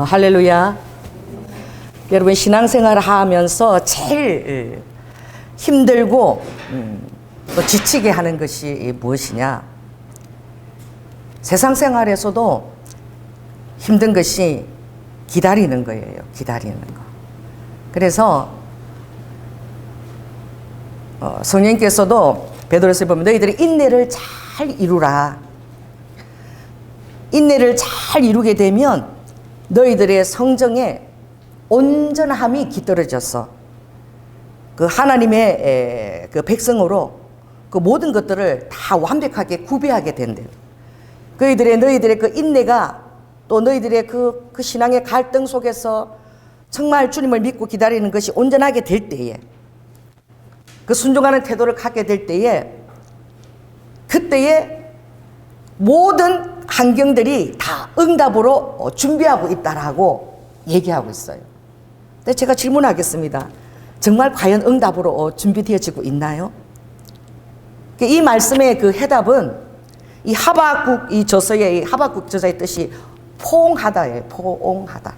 할렐루야. 여러분, 신앙생활을 하면서 제일 힘들고 또 지치게 하는 것이 무엇이냐? 세상 생활에서도 힘든 것이 기다리는 거예요. 기다리는 거. 그래서 성령님께서도 베드로서에 보면 너희들이 인내를 잘 이루라. 인내를 잘 이루게 되면 너희들의 성정에 온전함이 깃들어져서 그 하나님의 그 백성으로 그 모든 것들을 다 완벽하게 구비하게 된대요. 너희들의 그 인내가 또 너희들의 그 신앙의 갈등 속에서 정말 주님을 믿고 기다리는 것이 온전하게 될 때에, 그 순종하는 태도를 갖게 될 때에, 그때에 모든 환경들이 다 응답으로 준비하고 있다라고 얘기하고 있어요. 근데 제가 질문하겠습니다. 정말 과연 응답으로 준비되어지고 있나요? 이 말씀의 그 해답은 이 하박국 이 저서의 하박국 저자의 뜻이 포옹하다예요. 포옹하다.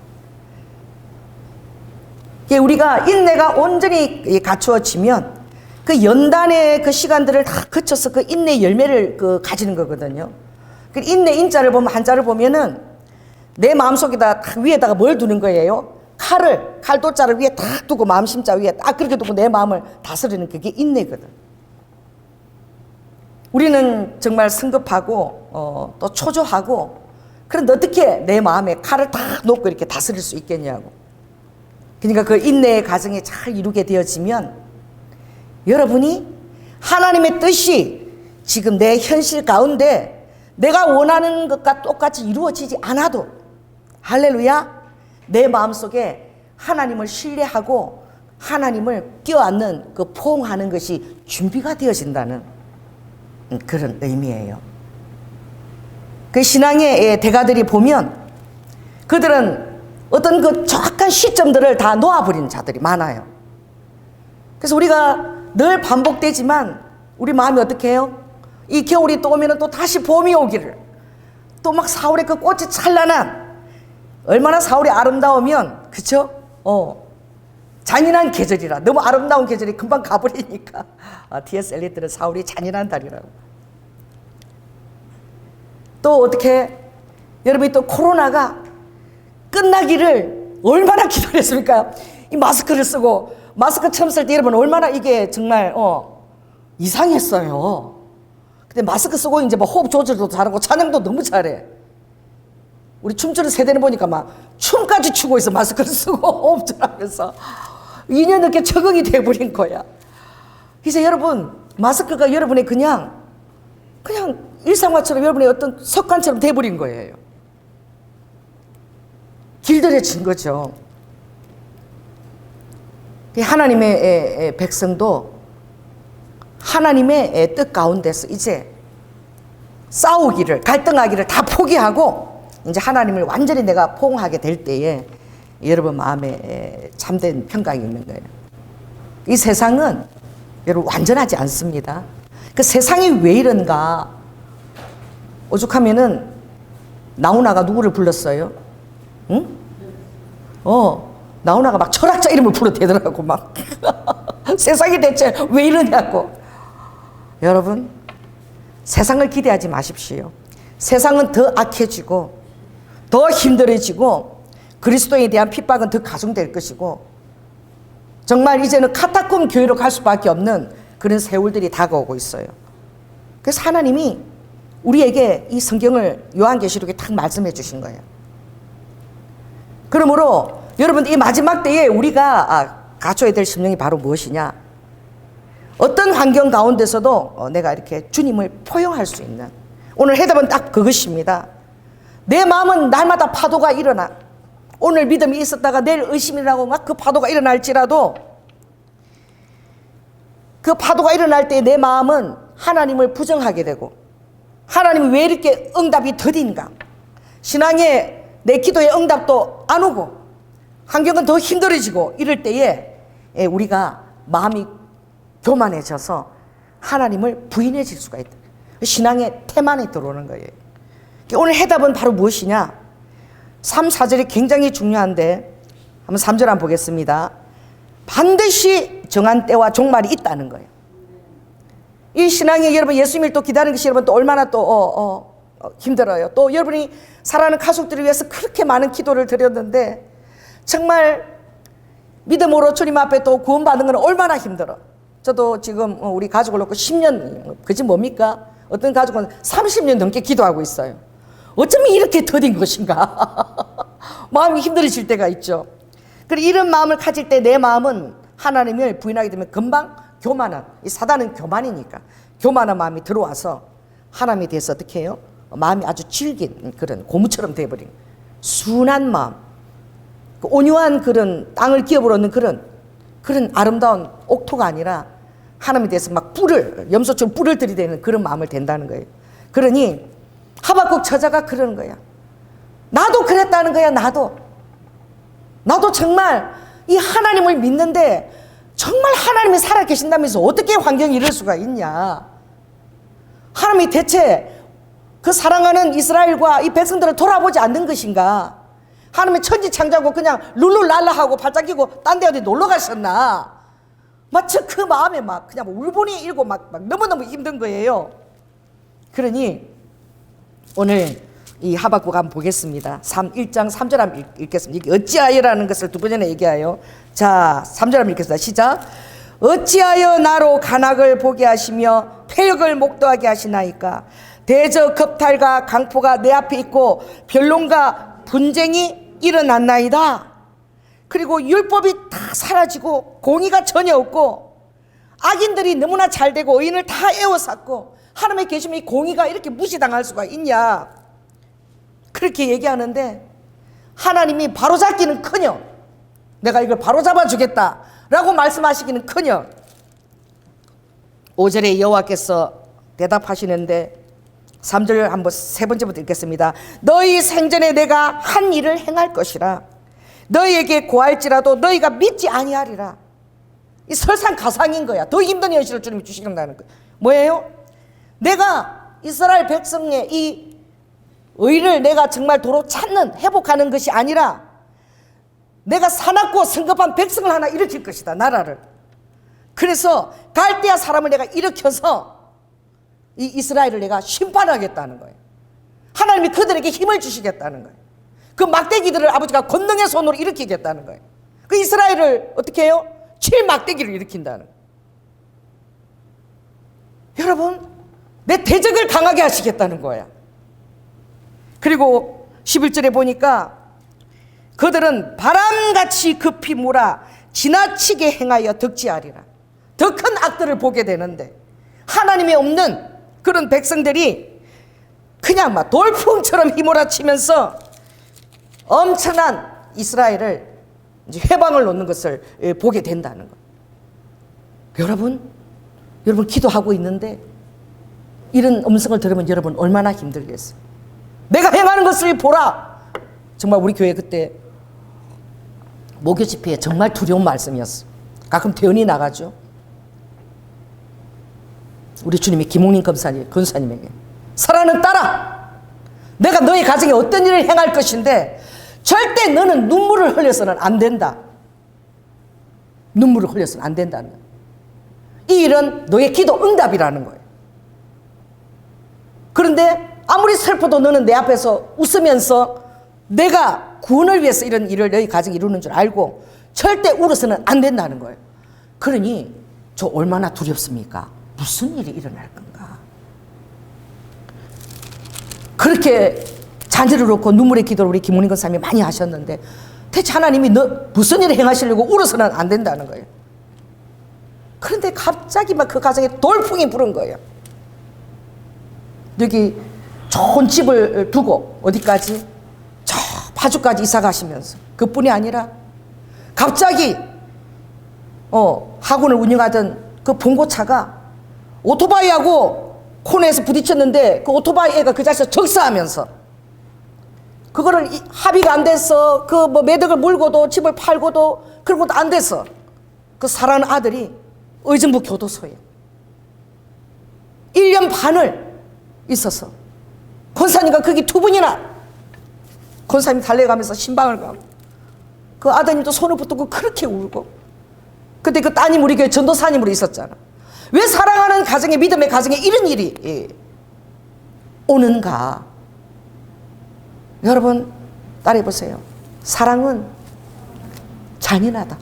우리가 인내가 온전히 갖추어지면 그 연단의 그 시간들을 다 거쳐서 그 인내 열매를 가지는 거거든요. 그 인내 인자를 보면, 한자를 보면은 내 마음속에다 위에다가 뭘 두는 거예요? 칼도자를 위에 딱 두고 마음심자 위에 딱 그렇게 두고 내 마음을 다스리는 그게 인내거든. 우리는 정말 성급하고 또 초조하고, 그런데 어떻게 내 마음에 칼을 딱 놓고 이렇게 다스릴 수 있겠냐고. 그러니까 그 인내의 과정이 잘 이루게 되어지면 여러분이 하나님의 뜻이 지금 내 현실 가운데 내가 원하는 것과 똑같이 이루어지지 않아도, 할렐루야, 내 마음속에 하나님을 신뢰하고 하나님을 껴안는 그 포옹하는 것이 준비가 되어진다는 그런 의미예요. 그 신앙의 대가들이 보면 그들은 어떤 그 정확한 시점들을 다 놓아버리는 자들이 많아요. 그래서 우리가 늘 반복되지만 우리 마음이 어떻게 해요? 이 겨울이 또 오면 또 다시 봄이 오기를, 또 막 4월에 그 꽃이 찬란한, 얼마나 4월이 아름다우면, 그쵸? 잔인한 계절이라, 너무 아름다운 계절이 금방 가버리니까 T.S. 엘리ot는 4월이 잔인한 달이라고. 또 어떻게, 여러분이 또 코로나가 끝나기를 얼마나 기다렸습니까? 이 마스크를 쓰고, 마스크 처음 쓸 때 여러분 얼마나 이게 정말 이상했어요. 근데 마스크 쓰고 이제 뭐 호흡 조절도 잘하고 찬양도 너무 잘해. 우리 춤추는 세대를 보니까 막 춤까지 추고 있어. 마스크를 쓰고 호흡 조절하면서 2년 넘게 적응이 돼버린 거야. 그래서 여러분, 마스크가 여러분의 그냥 일상화처럼 여러분의 어떤 습관처럼 돼버린 거예요. 길들여진 거죠. 하나님의 백성도 하나님의 뜻 가운데서 이제 싸우기를, 갈등하기를 다 포기하고 이제 하나님을 완전히 내가 포옹하게 될 때에 여러분 마음에 참된 평강이 있는 거예요. 이 세상은 여러분 완전하지 않습니다. 그 세상이 왜 이런가? 오죽하면은 나훈아가 누구를 불렀어요? 응? 나훈아가 막 철학자 이름을 불러대더라고. 막 세상이 대체 왜 이러냐고. 여러분, 세상을 기대하지 마십시오. 세상은 더 악해지고 더 힘들어지고 그리스도에 대한 핍박은 더 가중될 것이고, 정말 이제는 카타콤 교회로 갈 수밖에 없는 그런 세월들이 다가오고 있어요. 그래서 하나님이 우리에게 이 성경을 요한계시록에 딱 말씀해 주신 거예요. 그러므로 여러분, 이 마지막 때에 우리가 갖춰야 될 심령이 바로 무엇이냐? 어떤 환경 가운데서도 내가 이렇게 주님을 포용할 수 있는, 오늘 해답은 딱 그것입니다. 내 마음은 날마다 파도가 일어나, 오늘 믿음이 있었다가 내일 의심이라고 막 그 파도가 일어날지라도, 그 파도가 일어날 때 내 마음은 하나님을 부정하게 되고, 하나님이 왜 이렇게 응답이 더딘가, 신앙에 내 기도의 응답도 안 오고 환경은 더 힘들어지고 이럴 때에 우리가 마음이 교만해져서 하나님을 부인해질 수가 있다. 신앙의 태만이 들어오는 거예요. 오늘 해답은 바로 무엇이냐? 3, 4절이 굉장히 중요한데 한번 3절 한번 보겠습니다. 반드시 정한 때와 종말이 있다는 거예요. 이 신앙이 여러분 예수님을 또 기다리는 것이 여러분 또 얼마나 또 힘들어요. 또 여러분이 사랑하는 가족들을 위해서 그렇게 많은 기도를 드렸는데 정말 믿음으로 주님 앞에 또 구원받는 건 얼마나 힘들어. 저도 지금 우리 가족을 놓고 10년, 그지 뭡니까? 어떤 가족은 30년 넘게 기도하고 있어요. 어쩌면 이렇게 더딘 것인가? 마음이 힘들어질 때가 있죠. 그리고 이런 마음을 가질 때 내 마음은 하나님을 부인하게 되면 금방 교만한, 이 사단은 교만이니까 교만한 마음이 들어와서 하나님에 대해서 어떻게 해요? 마음이 아주 질긴 그런 고무처럼 되어버린 순한 마음, 온유한 그런 땅을 기어버리는 그런 아름다운 옥토가 아니라 하나님에 대해서 막 염소처럼 뿔을 들이대는 그런 마음을 된다는 거예요. 그러니 하박국 저자가 그러는 거야. 나도 그랬다는 거야. 나도 정말 이 하나님을 믿는데 정말 하나님이 살아계신다면서 어떻게 환경이 이럴 수가 있냐. 하나님이 대체 그 사랑하는 이스라엘과 이 백성들을 돌아보지 않는 것인가. 하나님이 천지창조하고 그냥 룰루랄라하고 발짝이고 딴 데 어디 놀러 가셨나. 마치 그 마음에 막 그냥 울분이 일고 막 너무너무 힘든 거예요. 그러니 오늘 이 하박국 한번 보겠습니다. 1장 3절 한번 읽겠습니다. 어찌하여라는 것을 두 번 전에 얘기하여. 자, 3절 한번 읽겠습니다. 시작. 어찌하여 나로 간악을 보게 하시며 폐역을 목도하게 하시나이까. 대저 겁탈과 강포가 내 앞에 있고 변론과 분쟁이 일어났나이다. 그리고 율법이 다 사라지고 공의가 전혀 없고 악인들이 너무나 잘 되고 의인을 다 에워쌌고 하나님의 계시면 이 공의가 이렇게 무시당할 수가 있냐. 그렇게 얘기하는데 하나님이 바로잡기는커녕 내가 이걸 바로잡아 주겠다 라고 말씀하시기는 커녕 5절에 여호와께서 대답하시는데 3절 한번 세 번째부터 읽겠습니다. 너희 생전에 내가 한 일을 행할 것이라. 너희에게 고할지라도 너희가 믿지 아니하리라. 이 설상가상인 거야. 더 힘든 현실을 주님이 주시겠다는 거예요. 뭐예요? 내가 이스라엘 백성의 이 의를 내가 정말 도로 찾는 회복하는 것이 아니라 내가 사납고 성급한 백성을 하나 일으킬 것이다. 나라를. 그래서 갈대아 사람을 내가 일으켜서 이 이스라엘을 내가 심판하겠다는 거예요. 하나님이 그들에게 힘을 주시겠다는 거예요. 그 막대기들을 아버지가 권능의 손으로 일으키겠다는 거예요. 그 이스라엘을 어떻게 해요? 7막대기를 일으킨다는 거예요. 여러분, 내 대적을 강하게 하시겠다는 거야. 그리고 11절에 보니까 그들은 바람같이 급히 몰아 지나치게 행하여 득지하리라. 더 큰 악들을 보게 되는데 하나님이 없는 그런 백성들이 그냥 막 돌풍처럼 휘몰아치면서 엄청난 이스라엘을 이제 회방을 놓는 것을 보게 된다는 거예요. 여러분 기도하고 있는데 이런 음성을 들으면 여러분 얼마나 힘들겠어요. 내가 행하는 것을 보라. 정말 우리 교회 그때 목요 집회에 정말 두려운 말씀이었어. 가끔 대언이 나가죠. 우리 주님이 김홍림 권사님에게 사랑하는 딸아, 내가 너희 가정에 어떤 일을 행할 것인데 절대 너는 눈물을 흘려서는 안 된다. 눈물을 흘려서는 안 된다는 거예요. 이 일은 너의 기도 응답이라는 거예요. 그런데 아무리 슬퍼도 너는 내 앞에서 웃으면서 내가 구원을 위해서 이런 일을 너희 가정이 이루는 줄 알고 절대 울어서는 안 된다는 거예요. 그러니 저 얼마나 두렵습니까? 무슨 일이 일어날 건가? 그렇게 잔재를 놓고 눈물의 기도를 우리 김문희 권사님이 많이 하셨는데 대체 하나님이 너 무슨 일을 행하시려고 울어서는 안 된다는 거예요. 그런데 갑자기 막 그 가정에 돌풍이 부른 거예요. 여기 좋은 집을 두고 어디까지? 저 파주까지 이사 가시면서 그뿐이 아니라 갑자기 학원을 운영하던 그 봉고차가 오토바이하고 코너에서 부딪혔는데 그 오토바이 애가 그 자리에서 적사하면서 그거를 합의가 안 돼서 그 뭐 매덕을 물고도 집을 팔고도 그러고도 안 돼서 그 사랑하는 아들이 의정부 교도소에 1년 반을 있어서 권사님과 거기 2분이나 권사님이 달려가면서 신방을 가고 그 아드님도 손을 붙들고 그렇게 울고. 근데 그 따님 우리 교회 전도사님으로 있었잖아. 왜 사랑하는 가정에, 믿음의 가정에 이런 일이 오는가? 여러분 따라해보세요. 사랑은 잔인하다.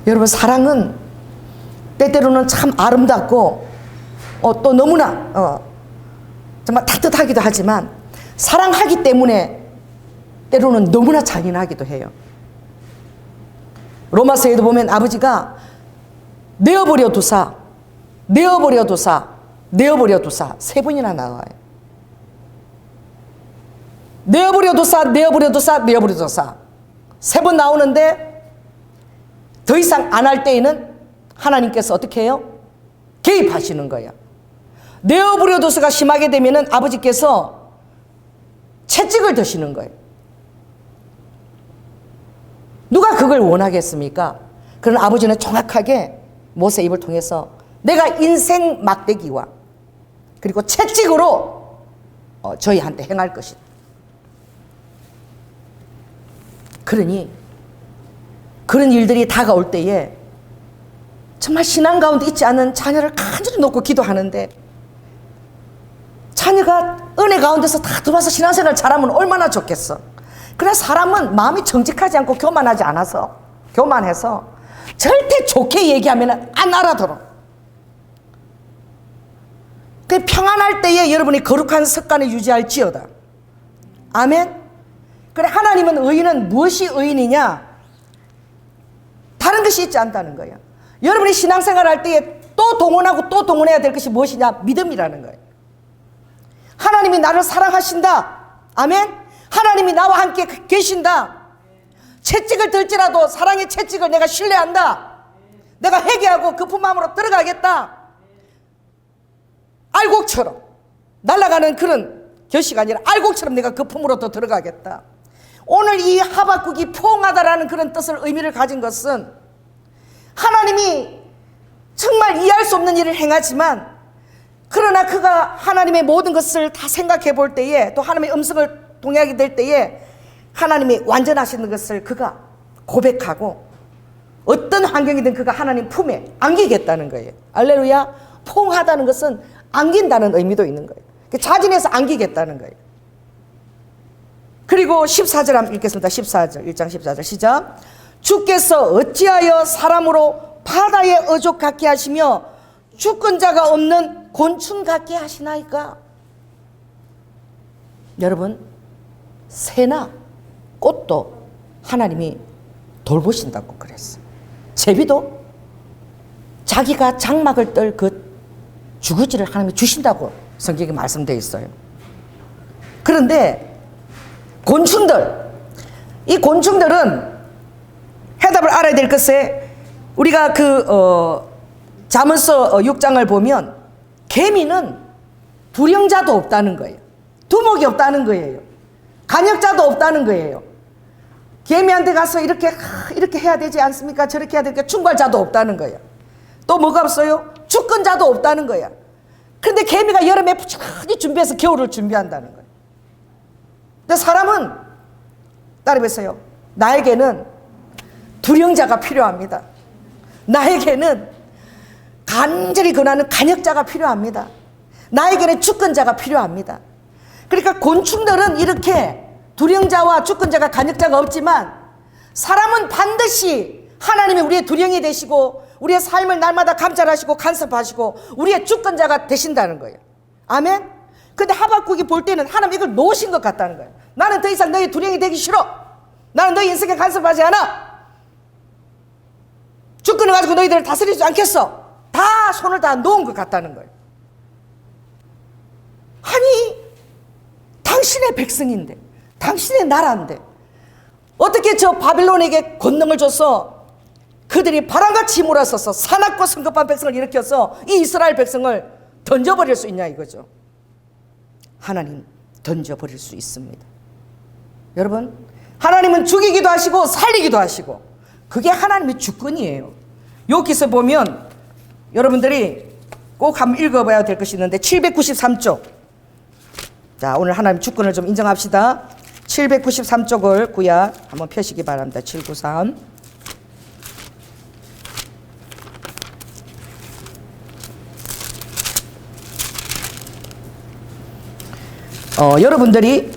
여러분 사랑은 때때로는 참 아름답고 또 너무나 정말 따뜻하기도 하지만 사랑하기 때문에 때로는 너무나 잔인하기도 해요. 로마서에도 보면 아버지가 내어버려 두사, 내어버려 두사, 내어버려 두사 세 번이나 나와요. 내어버려 두사, 내어버려 두사, 내어버려 두사 세 번 나오는데 더 이상 안 할 때에는 하나님께서 어떻게 해요? 개입하시는 거예요. 내어버려 두사가 심하게 되면은 아버지께서 채찍을 드시는 거예요. 누가 그걸 원하겠습니까? 그런 아버지는 정확하게 모세 입을 통해서 내가 인생 막대기와 그리고 채찍으로 저희한테 행할 것이다. 그러니 그런 일들이 다가올 때에 정말 신앙 가운데 있지 않은 자녀를 간절히 놓고 기도하는데 자녀가 은혜 가운데서 다 들어와서 신앙생활 잘하면 얼마나 좋겠어. 그러나 사람은 마음이 정직하지 않고 교만하지 않아서 교만해서 절대 좋게 얘기하면 안 알아들어. 그 평안할 때에 여러분이 거룩한 습관을 유지할지어다. 아멘. 그래 하나님은 의인은 무엇이 의인이냐? 다른 것이 있지 않다는 거예요. 여러분이 신앙생활 할 때에 또 동원하고 또 동원해야 될 것이 무엇이냐? 믿음이라는 거예요. 하나님이 나를 사랑하신다. 아멘. 하나님이 나와 함께 계신다. 채찍을 들지라도 사랑의 채찍을 내가 신뢰한다. 내가 회개하고 급한 마음으로 들어가겠다. 알곡처럼 날아가는 그런 결시가 아니라 알곡처럼 내가 급함으로 더 들어가겠다. 오늘 이 하박국이 포옹하다라는 그런 뜻을 의미를 가진 것은 하나님이 정말 이해할 수 없는 일을 행하지만 그러나 그가 하나님의 모든 것을 다 생각해 볼 때에 또 하나님의 음성을 동의하게 될 때에 하나님이 완전하시는 것을 그가 고백하고 어떤 환경이든 그가 하나님 품에 안기겠다는 거예요. 할렐루야. 포옹하다는 것은 안긴다는 의미도 있는 거예요. 자진해서 안기겠다는 거예요. 그리고 14절 한번 읽겠습니다. 14절 1장 14절 시작. 주께서 어찌하여 사람으로 바다의 어족 같게 하시며 주권 자가 없는 곤충 같게 하시나이까. 여러분 새나 꽃도 하나님이 돌보신다고 그랬어요. 제비도 자기가 장막을 떨 그 주거지를 하나님이 주신다고 성경에 말씀되어 있어요. 그런데 곤충들, 이 곤충들은 해답을 알아야 될 것에 우리가 잠언서 6장을 보면 개미는 두령자도 없다는 거예요. 두목이 없다는 거예요. 간역자도 없다는 거예요. 개미한테 가서 이렇게 해야 되지 않습니까? 저렇게 해야 되니까 충고자도 없다는 거예요. 또 뭐가 없어요? 주권자도 없다는 거야. 그런데 개미가 여름에 부지런히 준비해서 겨울을 준비한다는 거예요. 근데 사람은 따라해보세요. 나에게는 두령자가 필요합니다. 나에게는 간절히 권하는 간역자가 필요합니다. 나에게는 주권자가 필요합니다. 그러니까 곤충들은 이렇게 두령자와 주권자가 간역자가 없지만 사람은 반드시 하나님이 우리의 두령이 되시고 우리의 삶을 날마다 감찰하시고 간섭하시고 우리의 주권자가 되신다는 거예요. 아멘. 근데 하박국이 볼 때는 하나님 이걸 놓으신 것 같다는 거예요. 나는 더 이상 너의 두령이 되기 싫어. 나는 너의 인생에 간섭하지 않아. 주권을 가지고 너희들을 다스리지 않겠어. 다 손을 다 놓은 것 같다는 거예요. 아니 당신의 백성인데 당신의 나라인데 어떻게 저 바빌론에게 권능을 줘서 그들이 바람같이 몰아서서 사납고 성급한 백성을 일으켜서 이 이스라엘 백성을 던져버릴 수 있냐 이거죠. 하나님 던져버릴 수 있습니다. 여러분 하나님은 죽이기도 하시고 살리기도 하시고 그게 하나님의 주권이에요. 여기서 보면 여러분들이 꼭 한번 읽어봐야 될 것이 있는데 793쪽 자, 오늘 하나님 주권을 좀 인정합시다. 793쪽을 구약 한번 펴시기 바랍니다. 793. 여러분들이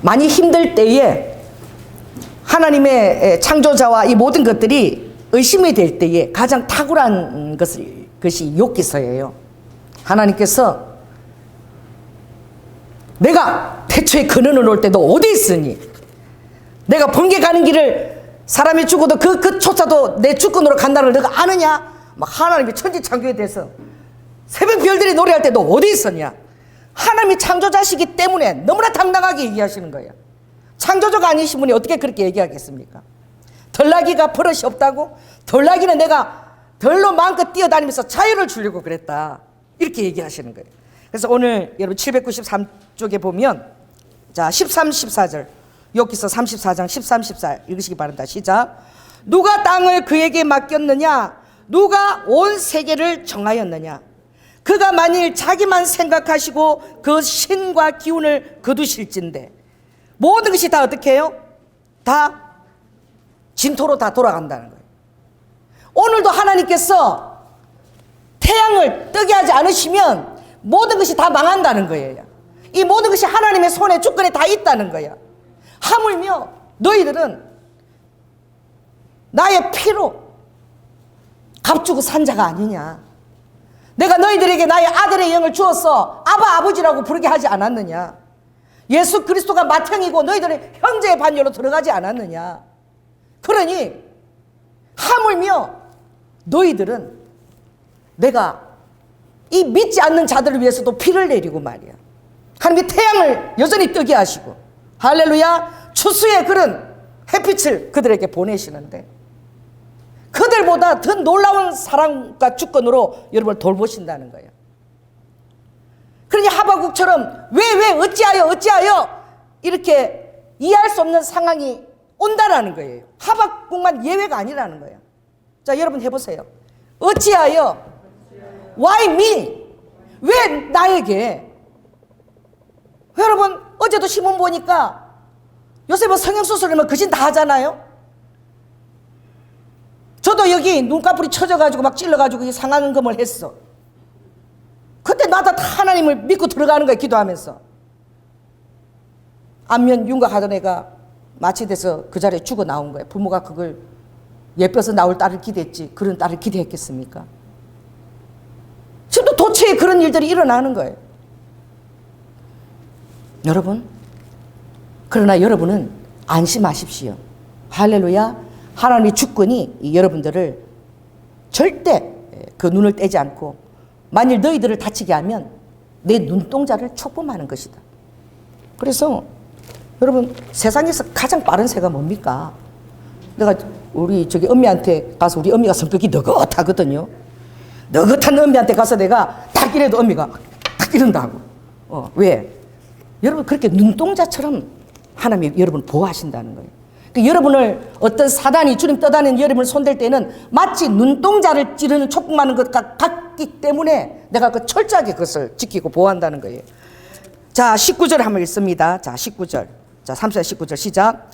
많이 힘들 때에 하나님의 창조자와 이 모든 것들이 의심이 될 때에 가장 탁월한 것이 욥기서예요. 하나님께서 내가 태초에 근원을 놓을 때도 어디 있으니 내가 번개 가는 길을 사람이 죽어도 그 쫓아도 내 주권으로 간다는 걸 너가 아느냐? 막 하나님이 천지창조에 대해서 새벽 별들이 노래할 때도 어디 있었냐? 하나님이 창조자시기 때문에 너무나 당당하게 얘기하시는 거예요. 창조자가 아니신 분이 어떻게 그렇게 얘기하겠습니까? 덜나귀가 버릇이 없다고? 덜나귀는 내가 덜로 마음껏 뛰어다니면서 자유를 주려고 그랬다. 이렇게 얘기하시는 거예요. 그래서 오늘 여러분 793쪽에 보면 자 13, 14절 욥기서 34장 13, 14 읽으시기 바랍니다. 시작. 누가 땅을 그에게 맡겼느냐? 누가 온 세계를 정하였느냐? 그가 만일 자기만 생각하시고 그 신과 기운을 거두실진데 모든 것이 다 어떻게 해요? 다 진토로 다 돌아간다는 거예요. 오늘도 하나님께서 태양을 뜨게 하지 않으시면 모든 것이 다 망한다는 거예요. 이 모든 것이 하나님의 손에 주권에 다 있다는 거야. 하물며 너희들은 나의 피로 값주고 산 자가 아니냐. 내가 너희들에게 나의 아들의 영을 주었어 아바 아버지라고 부르게 하지 않았느냐. 예수 그리스도가 맏형이고 너희들은 형제의 반열로 들어가지 않았느냐. 그러니 하물며 너희들은 내가 이 믿지 않는 자들을 위해서도 피를 내리고 말이야. 하나님이 태양을 여전히 뜨게 하시고 할렐루야 추수의 그런 햇빛을 그들에게 보내시는데 그들보다 더 놀라운 사랑과 주권으로 여러분을 돌보신다는 거예요. 그러니 하박국처럼 왜 어찌하여 이렇게 이해할 수 없는 상황이 온다라는 거예요. 하박국만 예외가 아니라는 거예요. 자 여러분 해보세요. 어찌하여 Why me? 왜 나에게? 여러분 어제도 신문 보니까 요새 뭐 성형수술이면 거진 다 하잖아요. 저도 여기 눈꺼풀이 쳐져가지고 막 찔러가지고 상안검을 했어. 그때 나도 다 하나님을 믿고 들어가는 거야. 기도하면서 안면 윤곽하던 애가 마취돼서 그 자리에 죽어 나온 거예요. 부모가 그걸 예뻐서 나올 딸을 기대했지 그런 딸을 기대했겠습니까? 지금도 도처에 그런 일들이 일어나는 거예요. 여러분 그러나 여러분은 안심하십시오. 할렐루야. 하나님의 주권이 여러분들을 절대 그 눈을 떼지 않고 만일 너희들을 다치게 하면 내 눈동자를 촉범하는 것이다. 그래서 여러분 세상에서 가장 빠른 새가 뭡니까? 내가 우리 저기 엄미한테 가서 우리 엄미가 성격이 너긋하거든요. 너긋한 엄미한테 가서 내가 딱 이래도 엄미가 딱 이런다고. 왜? 여러분 그렇게 눈동자처럼 하나님이 여러분을 보호하신다는 거예요. 그러니까 여러분을 어떤 사단이 주님 떠다니는 여러분을 손댈 때는 마치 눈동자를 찌르는 촉구하는 것 같기 때문에 내가 그 철저하게 그것을 지키고 보호한다는 거예요. 자 19절 한번 읽습니다. 자 19절 자 3절 19절 시작.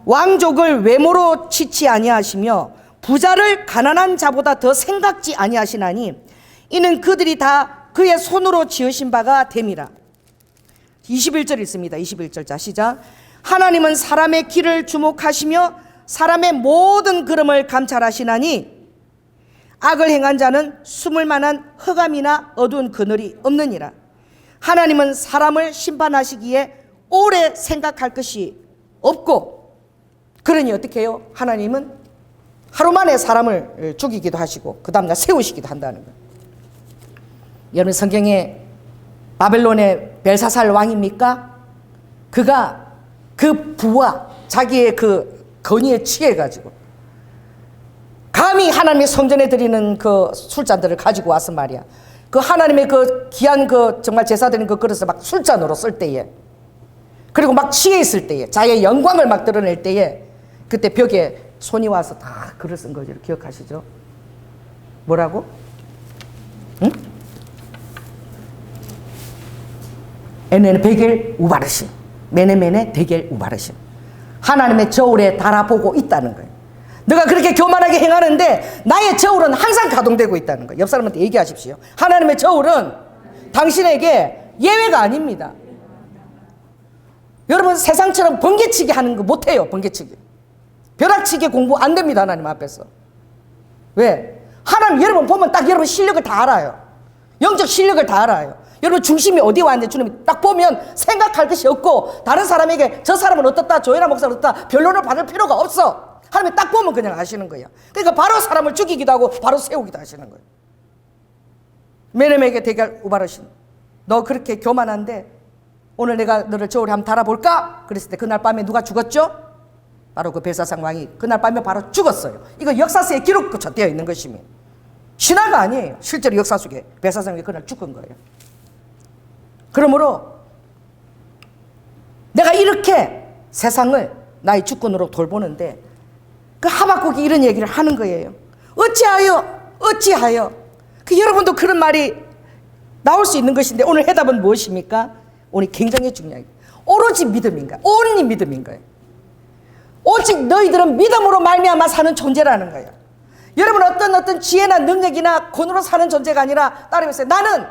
왕족을 외모로 치지 아니하시며 부자를 가난한 자보다 더 생각지 아니하시나니 이는 그들이 다 그의 손으로 지으신 바가 됨이라. 21절 읽습니다. 21절 자 시작. 하나님은 사람의 길을 주목하시며 사람의 모든 걸음을 감찰하시나니 악을 행한 자는 숨을 만한 흑암이나 어두운 그늘이 없느니라. 하나님은 사람을 심판하시기에 오래 생각할 것이 없고 그러니 어떻게 해요? 하나님은 하루 만에 사람을 죽이기도 하시고 그 다음날 세우시기도 한다는 거예요. 여러분 성경에 바벨론의 벨사살 왕입니까? 그가 그 부와 자기의 그 권위에 취해가지고 감히 하나님의 성전에 드리는 그 술잔들을 가지고 와서 말이야. 그 하나님의 그 귀한 그 정말 제사 드리는 그 그릇을 막 술잔으로 쓸 때에 그리고 막 취해 있을 때에 자기의 영광을 막 드러낼 때에 그때 벽에 손이 와서 다 글을 쓴 거를 기억하시죠? 뭐라고? 응? 에네는 베겔 우바르심, 메네메네 데겔 우바르심. 하나님의 저울에 달아보고 있다는 거예요. 너가 그렇게 교만하게 행하는데 나의 저울은 항상 가동되고 있다는 거예요. 옆 사람한테 얘기하십시오. 하나님의 저울은 당신에게 예외가 아닙니다. 여러분 세상처럼 번개치기 하는 거 못해요. 번개치기, 벼락치기 공부 안 됩니다. 하나님 앞에서. 왜? 하나님 여러분 보면 딱 여러분 실력을 다 알아요. 영적 실력을 다 알아요. 여러분 중심이 어디 왔는지 주님이 딱 보면 생각할 것이 없고 다른 사람에게 저 사람은 어떻다, 조연아 목사는 어떻다 변론을 받을 필요가 없어. 하나님이 딱 보면 그냥 아시는 거예요. 그러니까 바로 사람을 죽이기도 하고 바로 세우기도 하시는 거예요. 메네메에게 대결 우바르신, 너 그렇게 교만한데 오늘 내가 너를 저울에 한번 달아볼까? 그랬을 때 그날 밤에 누가 죽었죠? 바로 그 벨사상 왕이 그날 밤에 바로 죽었어요. 이거 역사서에 기록되어 있는 것이며 신화가 아니에요. 실제로 역사 속에 벨사상이 그날 죽은 거예요. 그러므로 내가 이렇게 세상을 나의 주권으로 돌보는데 그 하박국이 이런 얘기를 하는 거예요. 어찌하여 그 여러분도 그런 말이 나올 수 있는 것인데 오늘 해답은 무엇입니까? 오늘 굉장히 중요해요. 오로지 믿음인가? 온리 믿음인가요? 오직 너희들은 믿음으로 말미암아 사는 존재라는 거예요. 여러분 어떤 지혜나 능력이나 권으로 사는 존재가 아니라 따르면서 나는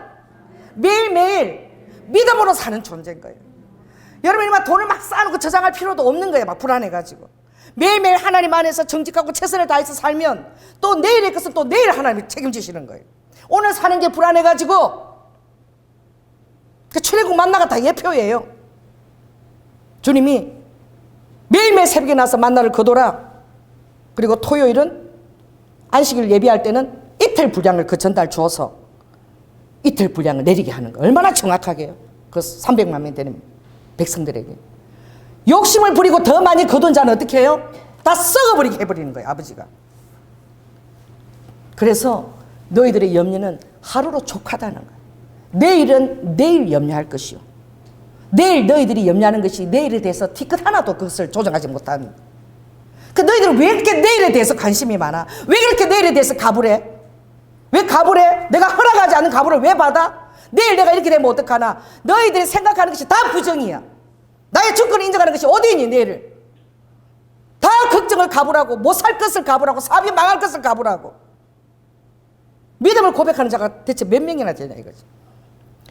매일매일 믿음으로 사는 존재인 거예요. 여러분이 막 돈을 막 쌓아놓고 저장할 필요도 없는 거예요. 막 불안해가지고 매일매일 하나님 안에서 정직하고 최선을 다해서 살면 또 내일의 것은 또 내일 하나님이 책임지시는 거예요. 오늘 사는 게 불안해가지고 그 출애굽 만나가 다 예표예요. 주님이 매일매일 새벽에 나서 만나를 거둬라. 그리고 토요일은 안식일 예비할 때는 이틀 분량을 그 전달 주어서 이틀 분량을 내리게 하는 거. 얼마나 정확하게요. 그 300만 명 되는 백성들에게. 욕심을 부리고 더 많이 거둔 자는 어떻게 해요? 다 썩어버리게 해버리는 거예요. 아버지가. 그래서 너희들의 염려는 하루로 족하다는 거예요. 내일은 내일 염려할 것이요. 내일 너희들이 염려하는 것이 내일에 대해서 티끌 하나도 그것을 조정하지 못합니다. 그 너희들은 왜 이렇게 내일에 대해서 관심이 많아? 왜 그렇게 내일에 대해서 가불해? 왜 가불해? 내가 허락하지 않은 가불을 왜 받아? 내일 내가 이렇게 되면 어떡하나? 너희들이 생각하는 것이 다 부정이야. 나의 주권을 인정하는 것이 어디 있니? 내일을 다 걱정을 가불하고 못 살 것을 가불하고 사업이 망할 것을 가불하고. 믿음을 고백하는 자가 대체 몇 명이나 되냐 이거지.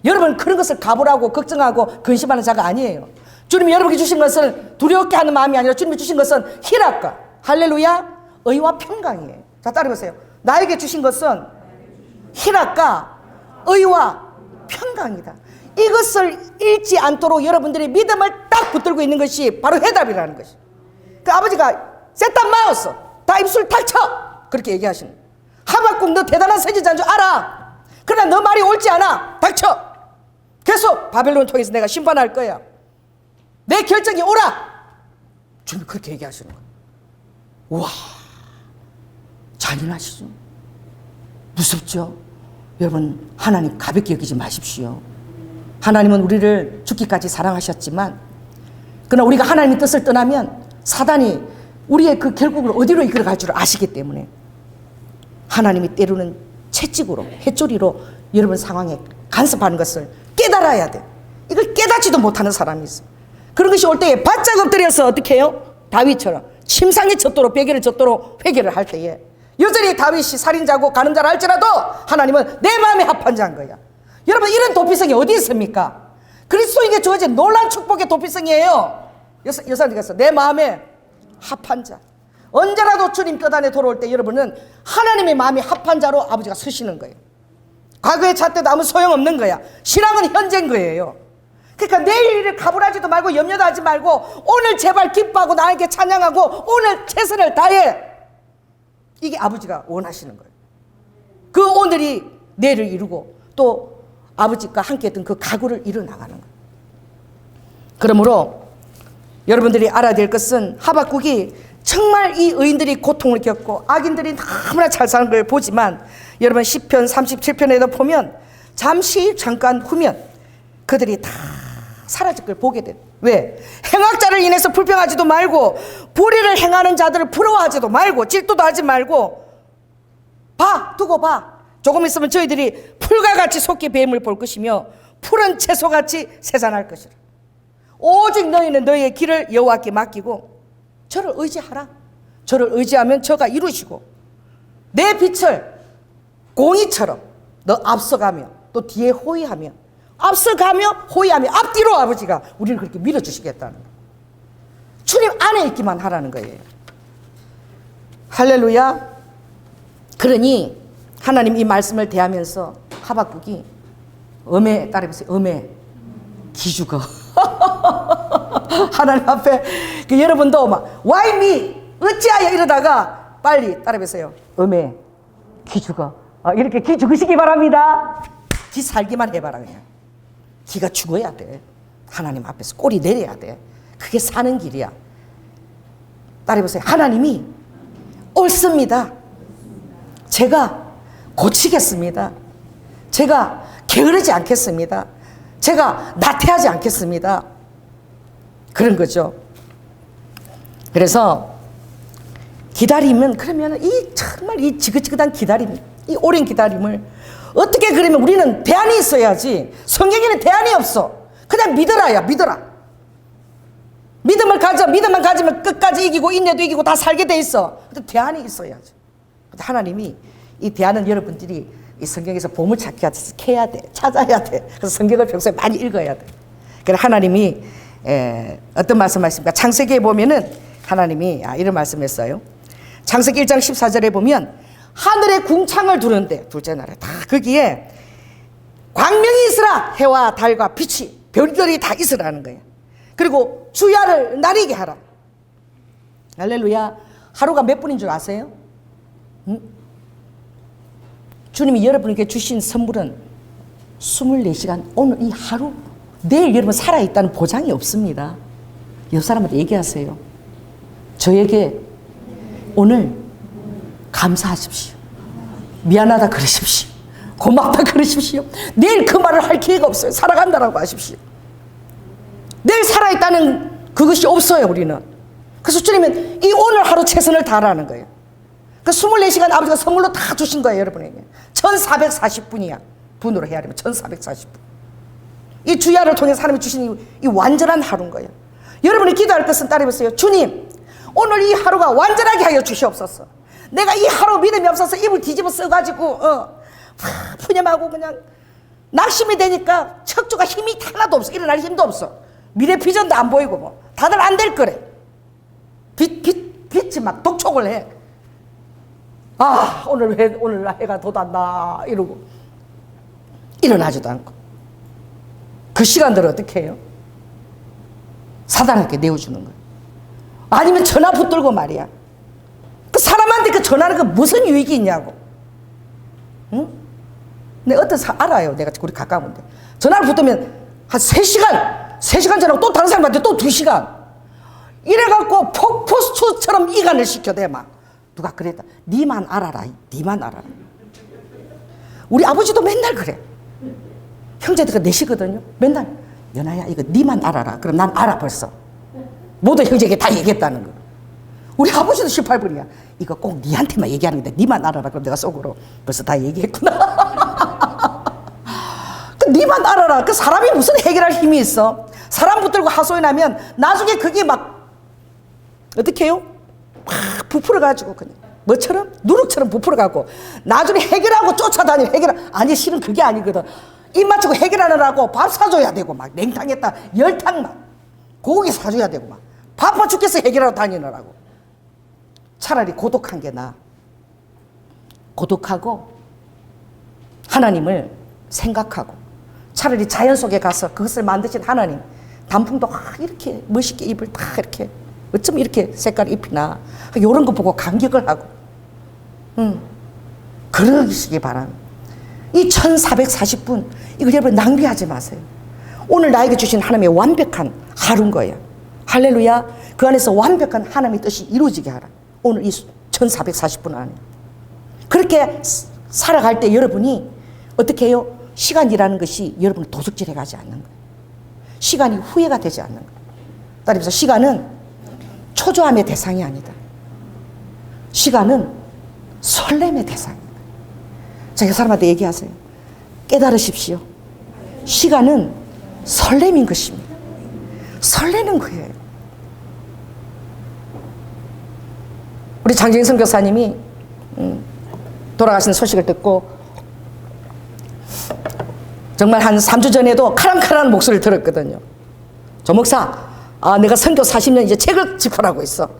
여러분 그런 것을 가불하고 걱정하고 근심하는 자가 아니에요. 주님이 여러분에게 주신 것을 두렵게 하는 마음이 아니라 주님이 주신 것은 희락과 할렐루야 의와 평강이에요. 자 따라해보세요. 나에게 주신 것은 희락과 의와 평강이다. 이것을 잃지 않도록 여러분들이 믿음을 딱 붙들고 있는 것이 바로 해답이라는 것이. 그 아버지가 세탄 마우스 다 입술 닥쳐 그렇게 얘기하시는 거예요. 하박국 너 대단한 선지자인 줄 알아. 그러나 너 말이 옳지 않아. 닥쳐. 계속 바벨론을 통해서 내가 심판할 거야. 내 결정이 옳아. 주님 그렇게 얘기하시는 거예요. 우와 잔인하시죠. 무섭죠. 여러분 하나님 가볍게 여기지 마십시오. 하나님은 우리를 죽기까지 사랑하셨지만 그러나 우리가 하나님의 뜻을 떠나면 사단이 우리의 그 결국을 어디로 이끌어갈 줄 아시기 때문에 하나님이 때로는 채찍으로 해조리로 여러분 상황에 간섭하는 것을 깨달아야 돼. 이걸 깨닫지도 못하는 사람이 있어. 그런 것이 올 때에 바짝 엎드려서 어떻게 해요? 다윗처럼 침상에 젖도록 베개를 젖도록 회개를 할 때에 여전히 다윗이 살인자고 가늠자라 할지라도 하나님은 내 마음에 합한 자인 거야. 여러분 이런 도피성이 어디 있습니까? 그리스도인에게 주어진 놀라운 축복의 도피성이에요. 여사님 가서 내 마음에 합한 자. 언제라도 주님 뜻 안에 돌아올 때 여러분은 하나님의 마음이 합한 자로 아버지가 서시는 거예요. 과거에 잣대도 아무 소용없는 거야. 신앙은 현재인 거예요. 그러니까 내일 일을 가불하지도 말고 염려도 하지 말고 오늘 제발 기뻐하고 나에게 찬양하고 오늘 최선을 다해. 이게 아버지가 원하시는 거예요. 그 오늘이 내일을 이루고 또 아버지가 함께 했던 그 가구를 이뤄 나가는 거예요. 그러므로 여러분들이 알아야 될 것은 하박국이 정말 이 의인들이 고통을 겪고 악인들이 너무나 잘 사는 걸 보지만 여러분 시편 37편에도 보면 잠깐 후면 그들이 다 사라질 걸 보게 돼. 왜? 행악자를 인해서 불평하지도 말고 불의를 행하는 자들을 부러워하지도 말고 질투도 하지 말고 두고 봐. 조금 있으면 저희들이 풀과 같이 속히 뱀을 볼 것이며 푸른 채소같이 새산할 것이라. 오직 너희는 너희의 길을 여호와께 맡기고 저를 의지하라. 저를 의지하면 저가 이루시고 내 빛을 공이처럼 너 앞서가며 또 뒤에 호위하며 앞서가며 호위하며 앞뒤로 아버지가 우리를 그렇게 밀어주시겠다는 거예요. 주님 안에 있기만 하라는 거예요. 할렐루야. 그러니 하나님 이 말씀을 대하면서 하박국이 엄에 따라해보세요. 엄에 기죽어. 하나님 앞에 여러분도 막 Why me? 어찌하여 이러다가 빨리 따라해보세요. 엄에 기죽어. 이렇게 기 죽으시기 바랍니다. 기 살기만 해봐라. 그냥 기가 죽어야 돼. 하나님 앞에서 꼬리 내려야 돼. 그게 사는 길이야. 따라해보세요. 하나님이 옳습니다. 제가 고치겠습니다. 제가 게으르지 않겠습니다. 제가 나태하지 않겠습니다. 그런 거죠. 그래서 기다리면 그러면 이 정말 이 지긋지긋한 기다림, 이 오랜 기다림을 어떻게 그러면 우리는 대안이 있어야지. 성경에는 대안이 없어. 그냥 믿어라야 믿어라. 믿음을 가져. 믿음만 가지면 끝까지 이기고 인내도 이기고 다 살게 돼 있어. 근데 대안이 있어야지. 근데 하나님이 이 대안은 여러분들이 이 성경에서 보물찾기 하듯이 캐야 돼. 찾아야 돼. 그래서 성경을 평소에 많이 읽어야 돼. 그래서 하나님이 어떤 말씀하십니까? 창세기에 보면은 하나님이 이런 말씀했어요. 창세기 1장 14절에 보면 하늘에 궁창을 두는데 둘째 날에 다 거기에 광명이 있으라. 해와 달과 빛이 별들이 다 있으라는 거예요. 그리고 주야를 나리게 하라. 할렐루야. 하루가 몇 분인 줄 아세요? 응? 주님이 여러분에게 주신 선물은 24시간. 오늘 이 하루, 내일 여러분 살아있다는 보장이 없습니다. 옆 사람한테 얘기하세요. 저에게 오늘 감사하십시오. 미안하다 그러십시오. 고맙다 그러십시오. 내일 그 말을 할 기회가 없어요. 살아간다라고 하십시오. 내일 살아있다는 그것이 없어요, 우리는. 그래서 주님은 이 오늘 하루 최선을 다하라는 거예요. 그 24시간 아버지가 선물로 다 주신 거예요, 여러분에게. 1440분이야. 분으로 해야 되면 1440분. 이 주야를 통해서 하나님이 주신 이 완전한 하루인 거예요. 여러분이 기도할 것은 따라해보세요. 주님, 오늘 이 하루가 완전하게 하여 주시옵소서. 내가 이 하루 믿음이 없어서 입을 뒤집어 써가지고 푸념하고 그냥 낙심이 되니까 척추가 힘이 하나도 없어. 일어날 힘도 없어. 미래 비전도 안 보이고 뭐 다들 안 될 거래. 빛이 막 독촉을 해. 오늘 해가 돋았나 이러고 일어나지도 않고. 그 시간들을 어떻게 해요? 사단에게 내어주는 거예요. 아니면 전화 붙들고 말이야. 그 사람한테 그 전화는 그 무슨 유익이 있냐고. 응? 내가 어떤 알아요. 내가 우리 가까운데 전화를 붙들면 한 3시간 전화하고 또 다른 사람한테 또 2시간 이래갖고 폭포수처럼 이간을 시켜대. 막 누가 그랬다. 니만 알아라. 니만 알아라. 우리 아버지도 맨날 그래. 형제들과 넷이거든요. 맨날 연아야 이거 니만 알아라. 그럼 난 알아 벌써. 모두 형제에게 다 얘기했다는 거. 우리 아버지도 18분이야. 이거 꼭 니한테만 얘기하는 건데 니만 알아라. 그럼 내가 속으로 벌써 다 얘기했구나. 그 니만 알아라. 그 사람이 무슨 해결할 힘이 있어. 사람 붙들고 하소연 하면 나중에 그게 막 어떻게 해요? 막 부풀어가지고 그냥 뭐처럼? 누룩처럼 부풀어가고 나중에 해결하고 쫓아다니고 아니 실은 그게 아니거든. 입 맞추고 해결하느라고 밥 사줘야 되고 막 냉탕에다 열탕만 고기 사줘야 되고 막 바빠 죽겠어 해결하러 다니느라고. 차라리 고독한 게 나아. 고독하고 하나님을 생각하고 차라리 자연 속에 가서 그것을 만드신 하나님 단풍도 이렇게 멋있게 잎을 다 이렇게 어쩜 이렇게 색깔 잎이나 이런 거 보고 감격을 하고 그러시기 바랍니다. 이 1440분 이걸 여러분 낭비하지 마세요. 오늘 나에게 주신 하나님의 완벽한 하루인 거예요. 할렐루야. 그 안에서 완벽한 하나님의 뜻이 이루어지게 하라. 오늘 이 1440분 안에 그렇게 살아갈 때 여러분이 어떻게 해요? 시간이라는 것이 여러분을 도둑질해 가지 않는 거예요. 시간이 후회가 되지 않는 거예요. 따라서 시간은 초조함의 대상이 아니다. 시간은 설렘의 대상입니다. 자, 그 사람한테 얘기하세요. 깨달으십시오. 시간은 설렘인 것입니다. 설레는 거예요. 우리 장정희 선교사님이 돌아가신 소식을 듣고 정말 한 3주 전에도 카랑카랑한 목소리를 들었거든요. 조 목사, 내가 선교 40년 이제 책을 집필하고 있어.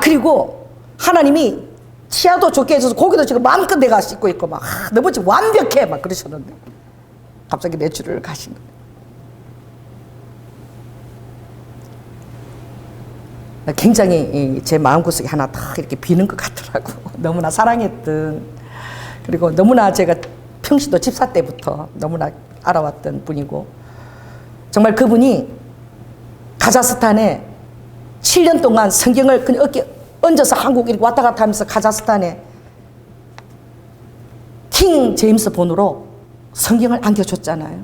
그리고 하나님이 치아도 좋게 해줘서 고기도 지금 마음껏 내가 씻고 있고 막 너무 완벽해 막 그러셨는데 갑자기 내추럴 가신 거예요. 굉장히 제 마음구석에 하나 딱 이렇게 비는 것 같더라고. 너무나 사랑했던, 그리고 너무나 제가 평시도 집사 때부터 너무나 알아왔던 분이고, 정말 그분이 카자흐스탄에 7년 동안 성경을 그냥 어깨 얹어서 한국 이렇게 왔다 갔다 하면서 카자흐스탄에 킹 제임스 본으로 성경을 안겨줬잖아요.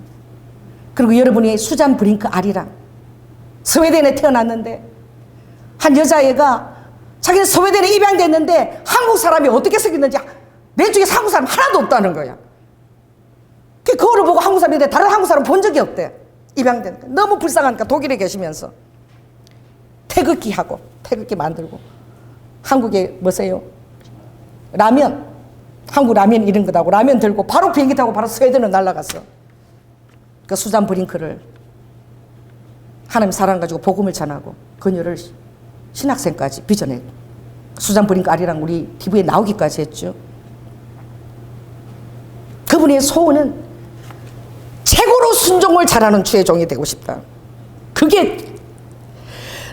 그리고 여러분이 수잔 브링크 아리랑 스웨덴에 태어났는데 한 여자애가 자기는 스웨덴에 입양됐는데 한국 사람이 어떻게 생겼는지 내 중에 한국 사람 하나도 없다는 거야. 그거를 보고 한국 사람인데 다른 한국 사람 본 적이 없대. 입양되니까 너무 불쌍하니까 독일에 계시면서 태극기 만들고 한국에 뭐세요? 라면, 한국 라면 이런 거다고 라면 들고 바로 비행기 타고 바로 스웨덴으로 날아갔어. 그 수잔 브링크를 하나님 사랑 가지고 복음을 전하고 그녀를 신학생까지 빚어내고 수잔 브링크 아리랑 우리 TV에 나오기까지 했죠. 그분의 소원은 최고로 순종을 잘하는 주의 종이 되고 싶다. 그게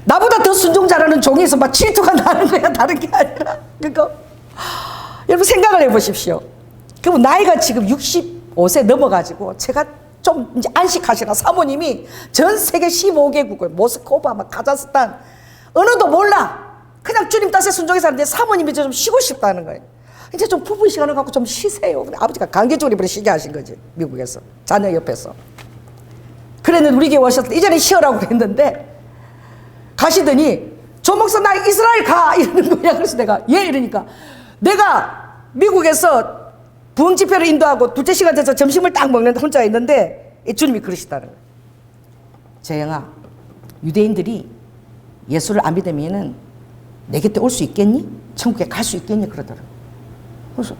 나보다 더 순종 잘하는 종에서 막 질투가 나는 거야. 다른 게 아니라. 그거 여러분 생각을 해보십시오. 그럼 나이가 지금 65세 넘어가지고 제가 좀 이제 안식하시라 사모님이 전 세계 15개국을 모스크바, 막 카자흐스탄 언어도 몰라. 그냥 주님 뜻에 순종해서 하는데 사모님이 좀 쉬고 싶다는 거예요. 이제 좀 부부 시간을 갖고 좀 쉬세요. 근데 아버지가 강제적으로 이번에 쉬게 하신 거지. 미국에서 자녀 옆에서. 그랬는데 우리 교회 오셨을 때 이전에 쉬어라고 그랬는데 가시더니 조 목사 나 이스라엘 가 이러는 거야. 그래서 내가 이러니까 내가 미국에서 부흥 집회를 인도하고 둘째 시간 돼서 점심을 딱 먹는데 혼자 있는데 주님이 그러시다는 거예요. 재영아, 유대인들이 예수를 안 믿으면은 내 곁에 올 수 있겠니? 천국에 갈 수 있겠니? 그러더라고요. 그래서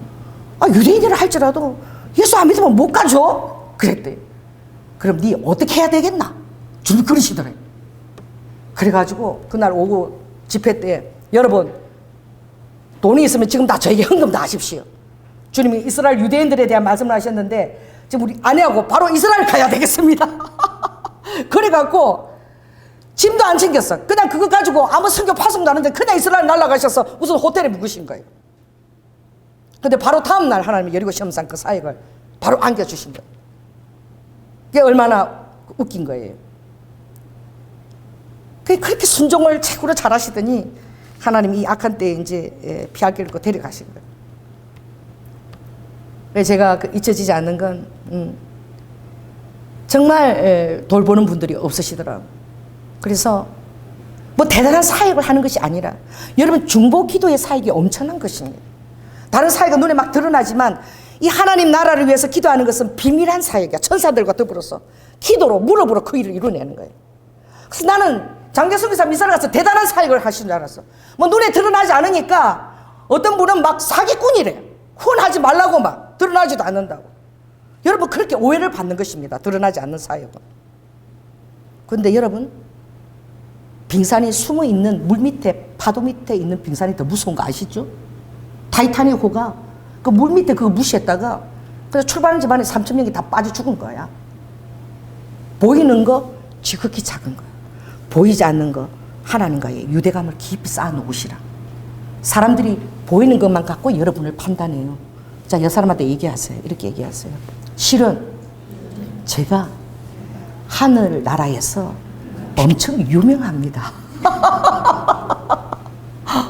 유대인이라 할지라도 예수 안 믿으면 못 가죠? 그랬대. 그럼 네 어떻게 해야 되겠나? 주님이 그러시더래요. 그래가지고 그날 오후 집회 때 여러분 돈이 있으면 지금 다 저에게 헌금 다 하십시오. 주님이 이스라엘 유대인들에 대한 말씀을 하셨는데 지금 우리 아내하고 바로 이스라엘 가야 되겠습니다. 그래갖고 짐도 안 챙겼어. 그냥 그거 가지고 아무 선교 파송도 안 하는데 그냥 이스라엘 날아가셔서 우선 호텔에 묵으신 거예요. 근데 바로 다음날 하나님이 여리고 시험산 그 사역을 바로 안겨주신 거예요. 그게 얼마나 웃긴 거예요. 그렇게 순종을 최고로 잘하시더니 하나님이 이 악한 때에 이제 피하기를 데려가신 거예요. 그래서 제가 잊혀지지 않는 건 정말 돌보는 분들이 없으시더라고요. 그래서 뭐 대단한 사역을 하는 것이 아니라 여러분 중보 기도의 사역이 엄청난 것입니다. 다른 사역은 눈에 막 드러나지만 이 하나님 나라를 위해서 기도하는 것은 비밀한 사역이야. 천사들과 더불어서 기도로 무릎으로 그 일을 이루어내는 거예요. 그래서 나는 장대성 기사 미사를 가서 대단한 사역을 하신 줄 알았어. 뭐 눈에 드러나지 않으니까 어떤 분은 막 사기꾼이래. 후원하지 말라고 막 드러나지도 않는다고. 여러분 그렇게 오해를 받는 것입니다. 드러나지 않는 사역은. 그런데 여러분 빙산이 숨어있는 물 밑에 파도 밑에 있는 빙산이 더 무서운 거 아시죠? 타이타닉 호가 그 물 밑에 그거 무시했다가 그래서 출발한 집안에 3,000명이 다 빠져 죽은 거야. 보이는 거 지극히 작은 거야. 보이지 않는 거 하나님과의 유대감을 깊이 쌓아놓으시라. 사람들이 보이는 것만 갖고 여러분을 판단해요. 자, 여 사람한테 얘기하세요. 이렇게 얘기하세요. 실은 제가 하늘나라에서 엄청 유명합니다.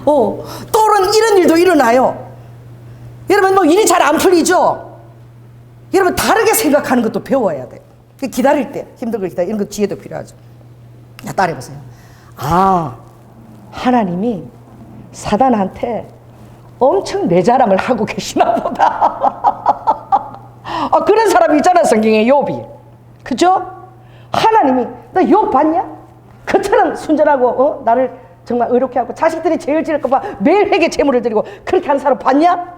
또는 이런 일도 일어나요. 여러분 뭐 일이 잘 안 풀리죠? 여러분 다르게 생각하는 것도 배워야 돼요. 기다릴 때 힘들고 기다려 이런 거 지혜도 필요하죠. 자, 따라해보세요. 하나님이 사단한테 엄청 내 자랑을 하고 계시나 보다. 그런 사람이 있잖아 성경에 욥이. 그죠? 하나님이 너 욥 봤냐? 그처럼 순전하고 나를 정말 의롭게 하고 자식들이 죄를 지을까 봐 매일 회개 제물을 드리고 그렇게 하는 사람 봤냐?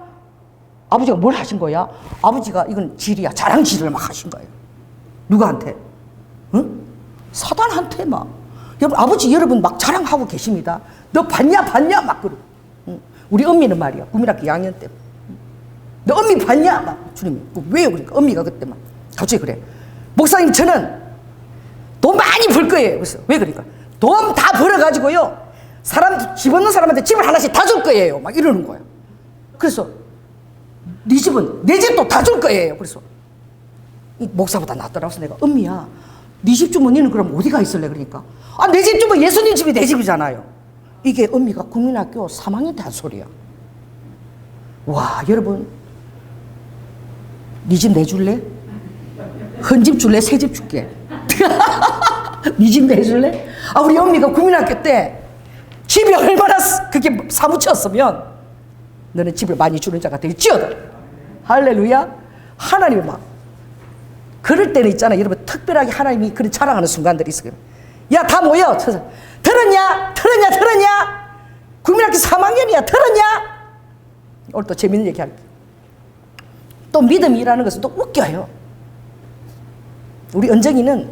아버지가 뭘 하신 거야? 아버지가 이건 질이야. 자랑질을 막 하신 거예요. 누구한테? 응? 사단한테 막. 여러분, 아버지 여러분 막 자랑하고 계십니다. 너 봤냐 막 그러고. 응? 우리 엄미는 말이야. 국민학교 2학년 때. 너 엄미 봤냐? 막 주님이. 왜요? 그러니까 엄미가 그때 막 갑자기 그래. 목사님 저는 돈 많이 벌 거예요. 그래서 왜 그러니까? 돈 다 벌어가지고요. 사람 집 없는 사람한테 집을 하나씩 다 줄 거예요. 막 이러는 거예요. 그래서 네 집은 내 집도 다 줄 거예요. 그래서 이 목사보다 낫더라고. 내가 엄미야 네 집 주면 너는 그럼 어디가 있을래? 그러니까 내 집 주면 예수님 집이 내 집이잖아요. 이게 엄미가 국민학교 3학년 때 한 소리야. 와 여러분 네 집 내줄래? 헌집 줄래? 새 집 줄게. 네 집 내줄래? 우리 엄미가 국민학교 때 집이 얼마나 그게 사무쳤으면 너는 집을 많이 주는 자가 될지어다. 할렐루야. 하나님이 막 그럴 때는 있잖아 여러분 특별하게 하나님이 그런 자랑하는 순간들이 있어요. 야 다 모여. 들었냐? 국민학교 3학년이야. 들었냐? 오늘 또 재밌는 얘기 할게. 또 믿음이라는 것은 또 웃겨요. 우리 은정이는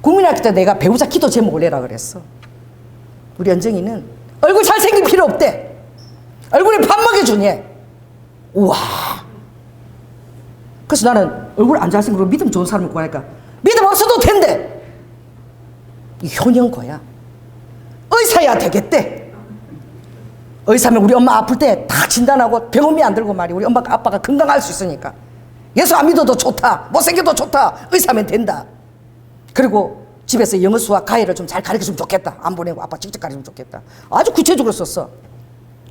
국민학교 때 내가 배우자 기도 제목을 내라 그랬어. 우리 은정이는 얼굴 잘생긴 필요 없대. 얼굴에 밥 먹여주니. 우와. 그래서 나는 얼굴 안 잘생기고 믿음 좋은 사람을 구하니까 믿음 없어도 된대. 이 효녀거야. 의사야 되겠대. 의사면 우리 엄마 아플 때 다 진단하고 병원비 안 들고 말이야. 우리 엄마가 아빠가 건강할 수 있으니까. 예수 안 믿어도 좋다. 못생겨도 좋다. 의사면 된다. 그리고 집에서 영어 수학 가해를 좀 잘 가르쳐주면 좋겠다. 안 보내고 아빠 직접 가르쳐주면 좋겠다. 아주 구체적으로 썼어.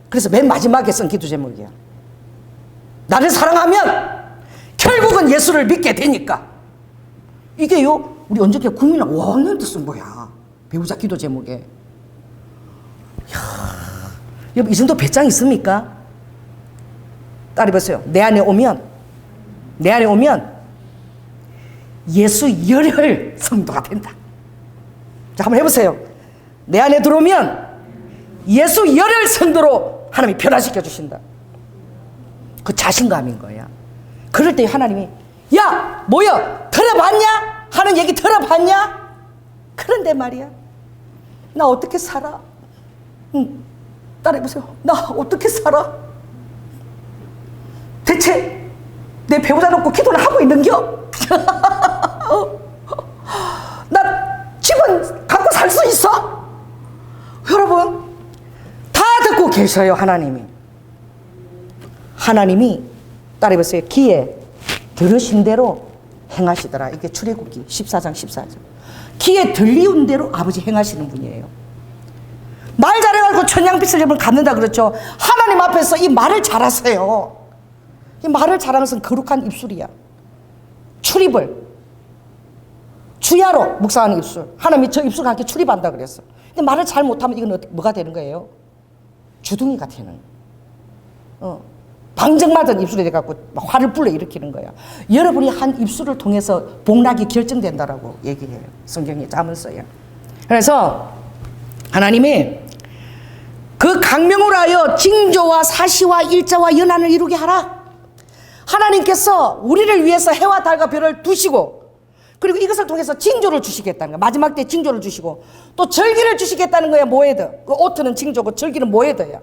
그래서 맨 마지막에 쓴 기도 제목이야. 나를 사랑하면 결국은 예수를 믿게 되니까. 이게요 우리 언저께 국민학 5학년 때 쓴 거야. 배우자 기도 제목에. 이야, 여러분 이 정도 배짱 있습니까? 따라해보세요. 내 안에 오면 예수 열혈 성도가 된다. 자, 한번 해보세요. 내 안에 들어오면 예수 열혈 성도로 하나님이 변화시켜 주신다. 그 자신감인 거야. 그럴 때 하나님이 야 뭐야 들어봤냐? 하는 얘기 들어봤냐? 그런데 말이야 나 어떻게 살아? 따라해보세요. 나 어떻게 살아? 대체 내 배우자 놓고 기도를 하고 있는겨? 나 집은 갖고 살 수 있어? 여러분 다 듣고 계셔요. 하나님이 따라해보세요. 기에 들으신 대로 행하시더라. 이게 출애굽기 14장 14절. 기에 들리운 대로 아버지 행하시는 분이에요. 말 잘해가지고 천냥빛을 여러분 갖는다 그렇죠. 하나님 앞에서 이 말을 잘하세요. 이 말을 잘하는 것은 거룩한 입술이야. 출입을 주야로 묵상하는 입술. 하나님이 저 입술과 함께 출입한다 그랬어. 근데 말을 잘 못하면 이건 뭐가 되는 거예요? 주둥이가 되는. 방정맞은 입술이 돼갖고 화를 불러일으키는 거야. 여러분이 한 입술을 통해서 복락이 결정된다라고 얘기해요. 성경에 자문서에. 그래서 하나님이 그 강명으로 하여 징조와 사시와 일자와 연한을 이루게 하라. 하나님께서 우리를 위해서 해와 달과 별을 두시고 그리고 이것을 통해서 징조를 주시겠다는 거야. 마지막 때 징조를 주시고 또 절기를 주시겠다는 거야. 모에드. 그 오트는 징조고 절기는 모에드야.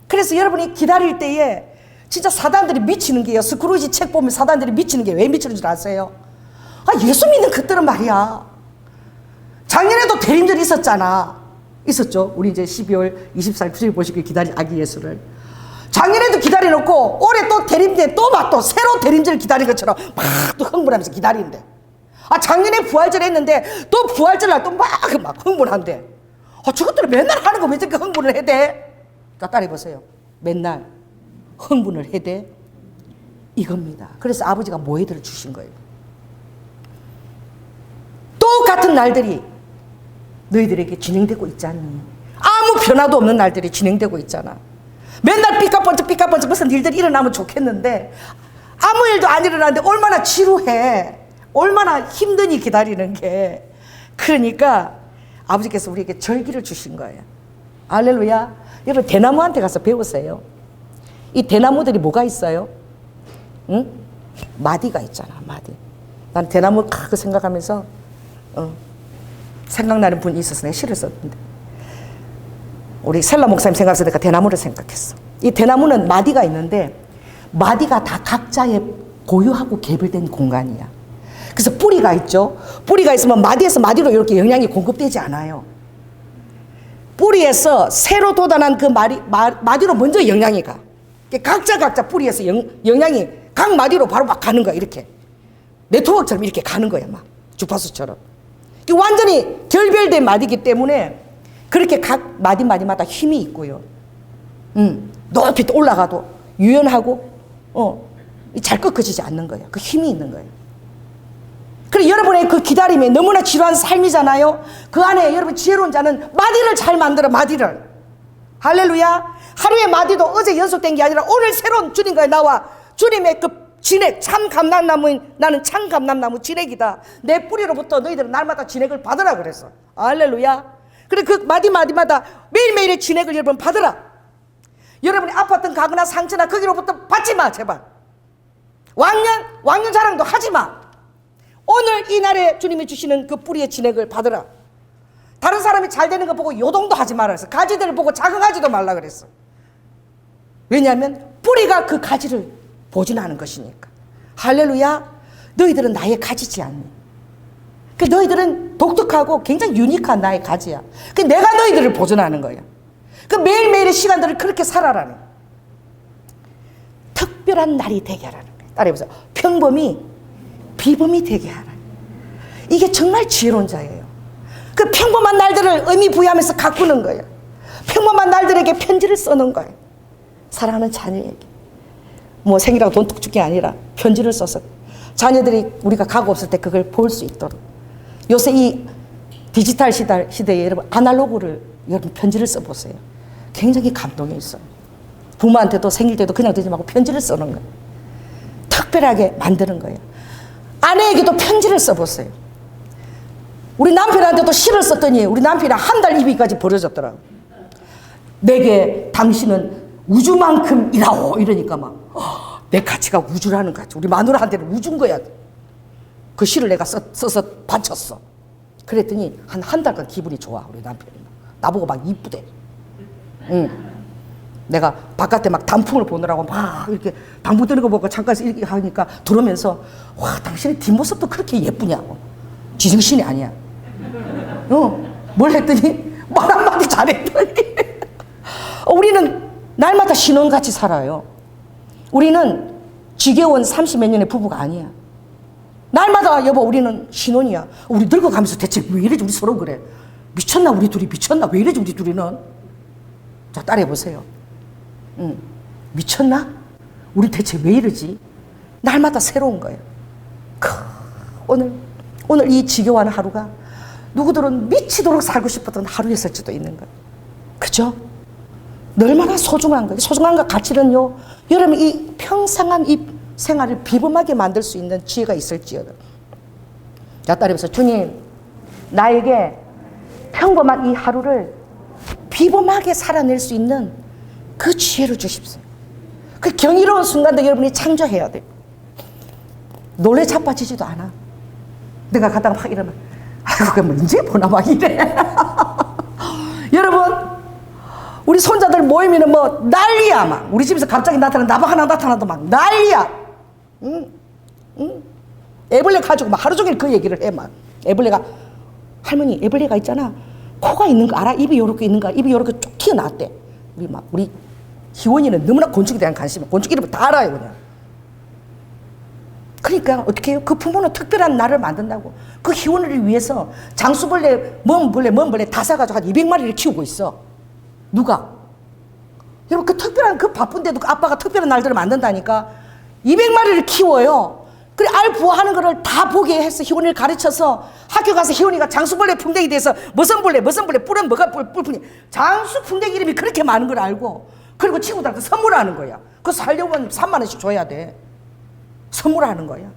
그래서 여러분이 기다릴 때에 진짜 사단들이 미치는 게요. 스크루지 책 보면 사단들이 미치는 게 왜 미치는 줄 아세요? 예수 믿는 그들은 말이야. 작년에도 대림절이 있었잖아. 있었죠. 우리 이제 12월 24일 주일 보시길 기다린 아기 예수를. 작년에도 기다려놓고 올해 또 대림절 또 막 또 새로 대림절 기다린 것처럼 막 또 흥분하면서 기다리는데 작년에 부활절 했는데 또 부활절 날 또 막 흥분한대. 저것들은 맨날 하는 거 왜 저렇게 흥분을 해야 돼? 자, 따라해보세요. 맨날 흥분을 해야 돼? 이겁니다. 그래서 아버지가 모해들을 주신 거예요. 똑같은 날들이 너희들에게 진행되고 있지 않니? 아무 변화도 없는 날들이 진행되고 있잖아. 맨날 삐까뻔쩍 무슨 일들이 일어나면 좋겠는데 아무 일도 안 일어나는데 얼마나 지루해. 얼마나 힘드니 기다리는 게. 그러니까 아버지께서 우리에게 절기를 주신 거예요. 할렐루야. 여러분 대나무한테 가서 배우세요. 이 대나무들이 뭐가 있어요? 응? 마디가 있잖아. 마디. 난 대나무 그 생각하면서 생각나는 분이 있어서 내가 시를 썼는데, 우리 셀라 목사님 생각해서 내가 대나무를 생각했어. 이 대나무는 마디가 있는데 마디가 다 각자의 고유하고 개별된 공간이야. 그래서 뿌리가 있죠. 뿌리가 있으면 마디에서 마디로 이렇게 영양이 공급되지 않아요. 뿌리에서 새로 돋아난 그 마디로 먼저 영양이 가. 각자 뿌리에서 영양이 각 마디로 바로 막 가는 거야. 이렇게 네트워크처럼 이렇게 가는 거야. 막 주파수처럼. 완전히 결별된 마디이기 때문에 그렇게 각 마디마다 힘이 있고요. 높이 올라가도 유연하고 잘 꺾어지지 않는 거예요. 그 힘이 있는 거예요. 그리고 여러분의 그 기다림이 너무나 지루한 삶이잖아요. 그 안에 여러분 지혜로운 자는 마디를 잘 만들어. 마디를. 할렐루야. 하루의 마디도 어제 연속된 게 아니라 오늘 새로운 주님과 나와 주님의 그 진액, 참 감람나무인 나는 참 감람나무 진액이다. 내 뿌리로부터 너희들은 날마다 진액을 받으라 그랬어. 할렐루야. 그래 그 마디마다 매일매일의 진액을 여러분 받으라. 여러분이 아팠던 가거나 상처나 거기로부터 받지 마. 제발. 왕년 자랑도 하지 마. 오늘 이 날에 주님이 주시는 그 뿌리의 진액을 받으라. 다른 사람이 잘 되는 거 보고 요동도 하지 말라 그랬어. 가지들을 보고 자극하지도 말라 그랬어. 왜냐하면 뿌리가 그 가지를 보존하는 것이니까. 할렐루야. 너희들은 나의 가지지 않니? 그 너희들은 독특하고 굉장히 유니크한 나의 가지야. 그 내가 너희들을 보존하는 거야. 그 매일매일의 시간들을 그렇게 살아라는 거야. 특별한 날이 되게 하라는 거야. 따라해보세요. 평범이 비범이 되게 하라. 이게 정말 지혜로운 자예요. 그 평범한 날들을 의미 부여하면서 가꾸는 거예요. 평범한 날들에게 편지를 써놓은 거예요. 사랑하는 자녀에게. 뭐 생이라고 돈 뚝 줄 게 아니라 편지를 써서 자녀들이 우리가 가고 없을 때 그걸 볼 수 있도록. 요새 이 디지털 시대에 여러분 아날로그를 여러분 편지를 써보세요. 굉장히 감동이 있어요. 부모한테도 생일 때도 그냥 되지 말고 편지를 써놓은 거예요. 특별하게 만드는 거예요. 아내에게도 편지를 써보세요. 우리 남편한테도 시를 썼더니 우리 남편이 한 달 입이까지 버려졌더라고. 내게 당신은 우주만큼이라오 이러니까 막 내 가치가 우주라는 가치. 우리 마누라한테는 우주인 거야. 그 시를 내가 써서 바쳤어. 그랬더니 한 달간 기분이 좋아. 우리 남편이 나보고 막 이쁘대. 내가 바깥에 막 단풍을 보느라고 막 이렇게 방부 뜨는 거 보고 잠깐 이렇게 하니까 들으면서 와 당신의 뒷모습도 그렇게 예쁘냐고. 지정신이 아니야. 뭘 했더니 말 한마디 잘했더니 우리는 날마다 신혼같이 살아요. 우리는 지겨운 30몇 년의 부부가 아니야. 날마다 여보 우리는 신혼이야. 우리 늙어가면서 대체 왜 이러지 우리 서로 그래. 미쳤나 우리 둘이 미쳤나 왜 이러지 우리 둘이는. 자 따라해보세요. 미쳤나? 우리 대체 왜 이러지? 날마다 새로운 거예요. 오늘 이 지겨워하는 하루가 누구들은 미치도록 살고 싶었던 하루였을지도 있는 거예요. 그죠? 얼마나 소중한 거예요. 소중한가 가치는요. 여러분 이 평상한 이 생활을 비범하게 만들 수 있는 지혜가 있을지어다. 자 따라해보세요. 주님 나에게 평범한 이 하루를 비범하게 살아낼 수 있는 그 지혜를 주십시오. 그 경이로운 순간도 여러분이 창조해야 돼요. 놀래 자빠지지도 않아. 내가 가다가 막 이러면 아이고 그뭐 이제 보나 막 이래. 여러분 우리 손자들 모이면 뭐 난리야 막. 우리 집에서 갑자기 나타나는 나방 하나 나타나도 막 난리야. 애벌레 가지고 막 하루 종일 그 얘기를 해 막. 애벌레가 할머니 애벌레가 있잖아. 코가 있는 거 알아? 입이 요렇게 있는 거 입이 요렇게 쭉 튀어나왔대. 우리 희원이는 너무나 곤충에 대한 관심이 곤충 이름을 다 알아요 그냥. 그러니까 어떻게 해요? 그 부모는 특별한 날을 만든다고. 그 희원이를 위해서 장수벌레, 먼벌레 다 사가지고 한 200마리를 키우고 있어. 누가? 여러분 그 특별한 그 바쁜데도 그 아빠가 특별한 날들을 만든다니까. 200마리를 키워요. 그래 알 부화하는 거를 다 보게 해서 희원이를 가르쳐서 학교 가서 희원이가 장수벌레 풍뎅이 돼서 무슨 벌레 뿔은 뭐가 뿔뿐이 장수 풍뎅이 이름이 그렇게 많은 걸 알고 그리고 친구들한테 선물하는 거야. 그거 살려면 3만 원씩 줘야 돼. 선물하는 거야.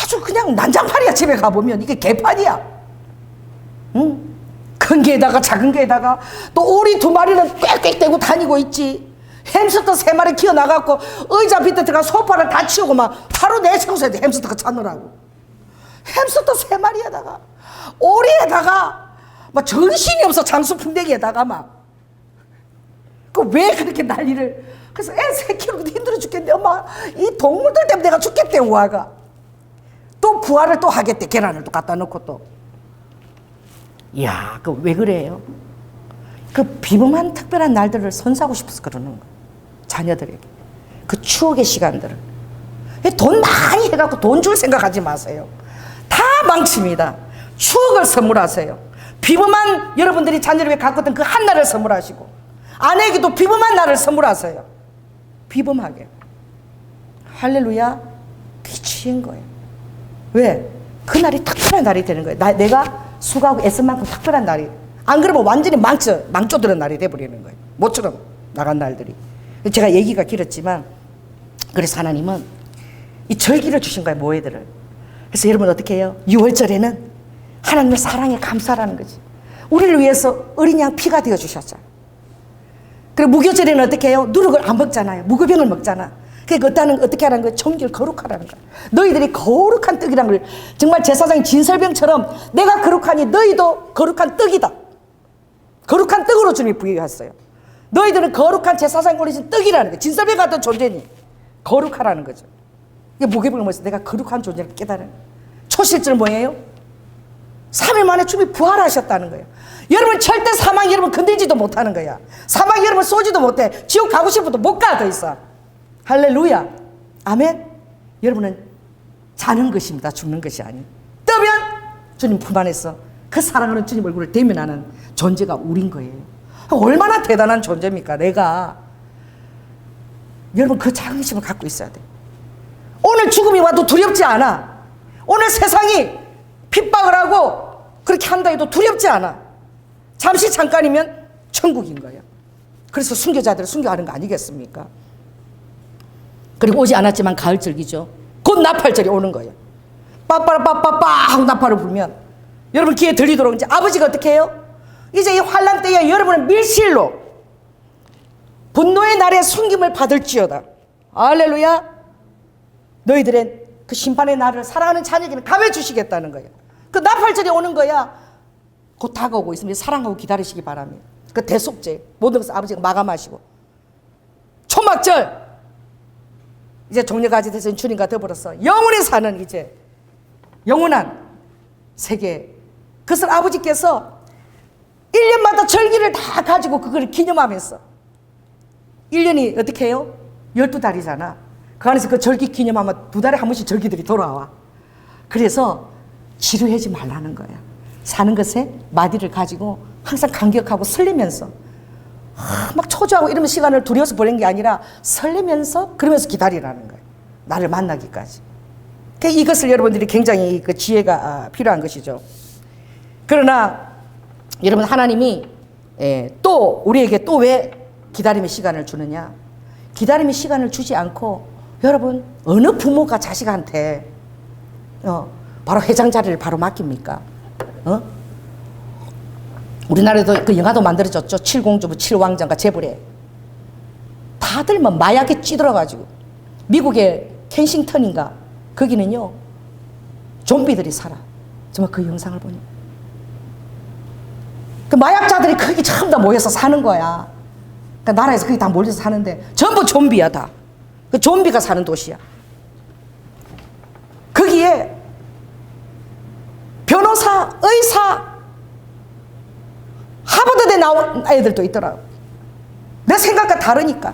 아주 그냥 난장판이야. 집에 가보면 이게 개판이야. 응? 큰 게에다가 작은 게에다가 또 오리 2마리는 꽥꽥대고 다니고 있지. 햄스터 3마리 키워나가고 의자 밑에 들어가 소파를 다 치우고 막 하루 내 청소해야 돼. 햄스터가 찾느라고. 햄스터 3마리에다가 오리에다가 막 정신이 없어. 장수풍뎅이에다가 막. 그 왜 그렇게 난리를. 그래서 애 새끼로도 힘들어 죽겠는데 엄마 이 동물들 때문에 내가 죽겠대. 우아가 또 부화를 또 하겠대. 계란을 또 갖다 놓고 또. 이야, 그 왜 그래요? 그 비범한 특별한 날들을 선사하고 싶어서 그러는 거예요. 자녀들에게 그 추억의 시간들을. 돈 많이 해갖고 돈 줄 생각하지 마세요. 다 망칩니다. 추억을 선물하세요. 비범한 여러분들이 자녀를 갖고 있던 그 한 날을 선물하시고 아내에게도 비범한 날을 선물하세요. 비범하게. 할렐루야. 귀치인 거예요. 왜? 그날이 특별한 날이 되는 거예요. 내가 수고하고 애쓴 만큼 특별한 날이. 안 그러면 완전히 망쳐드는 날이 돼버리는 거예요. 모처럼 나간 날들이. 제가 얘기가 길었지만 그래서 하나님은 이 절기를 주신 거예요. 모해들을. 그래서 여러분 어떻게 해요? 6월절에는 하나님의 사랑에 감사라는 거지. 우리를 위해서 어린 양 피가 되어 주셨잖아요. 그리고 무교절에는 어떻게 해요? 누룩을 안 먹잖아요. 무교병을 먹잖아. 그러니까 어떻게 하라는 거예요? 정결 거룩하라는 거예요. 너희들이 거룩한 떡이라는 걸 정말 제사장 진설병처럼 내가 거룩하니 너희도 거룩한 떡이다. 거룩한 떡으로 주님이 부여했어요. 너희들은 거룩한 제사장이 올리신 떡이라는 거예요. 진설병 같은 존재니 거룩하라는 거죠. 이게 무교병을 먹어서 내가 거룩한 존재를 깨달은 거예요. 초실절 뭐예요? 3일 만에 주님이 부활하셨다는 거예요. 여러분 절대 사망 여러분 건들지도 못하는 거야. 사망 여러분 쏘지도 못해. 지옥 가고 싶어도 못 가 더 있어. 할렐루야. 아멘. 여러분은 자는 것입니다. 죽는 것이 아닌. 뜨면 주님 품 안에서 그 사랑하는 주님 얼굴을 대면하는 존재가 우린 거예요. 얼마나 대단한 존재입니까? 내가. 여러분 그 자긍심을 갖고 있어야 돼. 오늘 죽음이 와도 두렵지 않아. 오늘 세상이 핍박을 하고 그렇게 한다 해도 두렵지 않아. 잠시 잠깐이면 천국인 거예요. 그래서 순교자들을 순교하는 거 아니겠습니까? 그리고 오지 않았지만 가을절기죠. 곧 나팔절이 오는 거예요. 빠빠라빠빠빠 하고 나팔을 불면 여러분 귀에 들리도록 이제 아버지가 어떻게 해요? 이제 이 환난 때에 여러분을 밀실로 분노의 날에 숨김을 받을지어다. 할렐루야. 너희들의 그 심판의 날을 사랑하는 자녀에게는 감해 주시겠다는 거예요. 그 나팔절이 오는 거야. 곧 다가오고 있으면 사랑하고 기다리시기 바랍니다. 그 대속제 모든 것을 아버지가 마감하시고 초막절 이제 종려가지 되신 주님과 더불어서 영원히 사는 이제 영원한 세계. 그것을 아버지께서 1년마다 절기를 다 가지고 그걸 기념하면서 1년이 어떻게 해요? 12달이잖아. 그 안에서 그 절기 기념하면 2달에 한 번씩 절기들이 돌아와. 그래서 지루하지 말라는 거야. 사는 것에 마디를 가지고 항상 감격하고 설레면서 막 초조하고 이러면 시간을 두려워서 보낸 게 아니라 설레면서 그러면서 기다리라는 거예요. 나를 만나기까지. 이것을 여러분들이 굉장히 그 지혜가 필요한 것이죠. 그러나 여러분 하나님이 또 우리에게 또 왜 기다림의 시간을 주느냐. 기다림의 시간을 주지 않고 여러분 어느 부모가 자식한테 바로 회장 자리를 바로 맡깁니까? 우리나라에도 그 영화도 만들어졌죠. 7공주부 7왕자가 재벌에 다들 뭐 마약에 찌들어가지고 미국의 켄싱턴인가 거기는요 좀비들이 살아. 정말 그 영상을 보니 그 마약자들이 거기 전부 다 모여서 사는 거야. 그러니까 나라에서 거기 다 몰려서 사는데 전부 좀비야 다. 그 좀비가 사는 도시야. 거기에 변호사, 의사, 하버드대 나온 애들도 있더라고. 내 생각과 다르니까.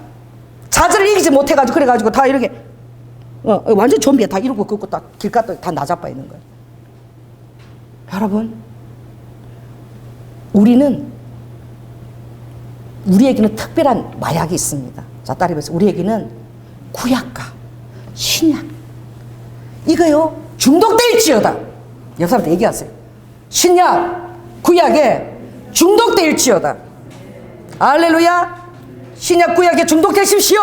자질을 이기지 못해가지고 그래가지고 다 이렇게 완전 좀비야. 다 이러고 긋고 다 길가도 다 나자빠 있는 거예요. 여러분 우리에게는 특별한 마약이 있습니다. 자, 따라해보세요. 우리에게는 구약과 신약 이거요 중독될지어다. 여러분한테 얘기하세요. 신약 구약에 중독될지어다. 할렐루야. 신약 구약에 중독되십시오.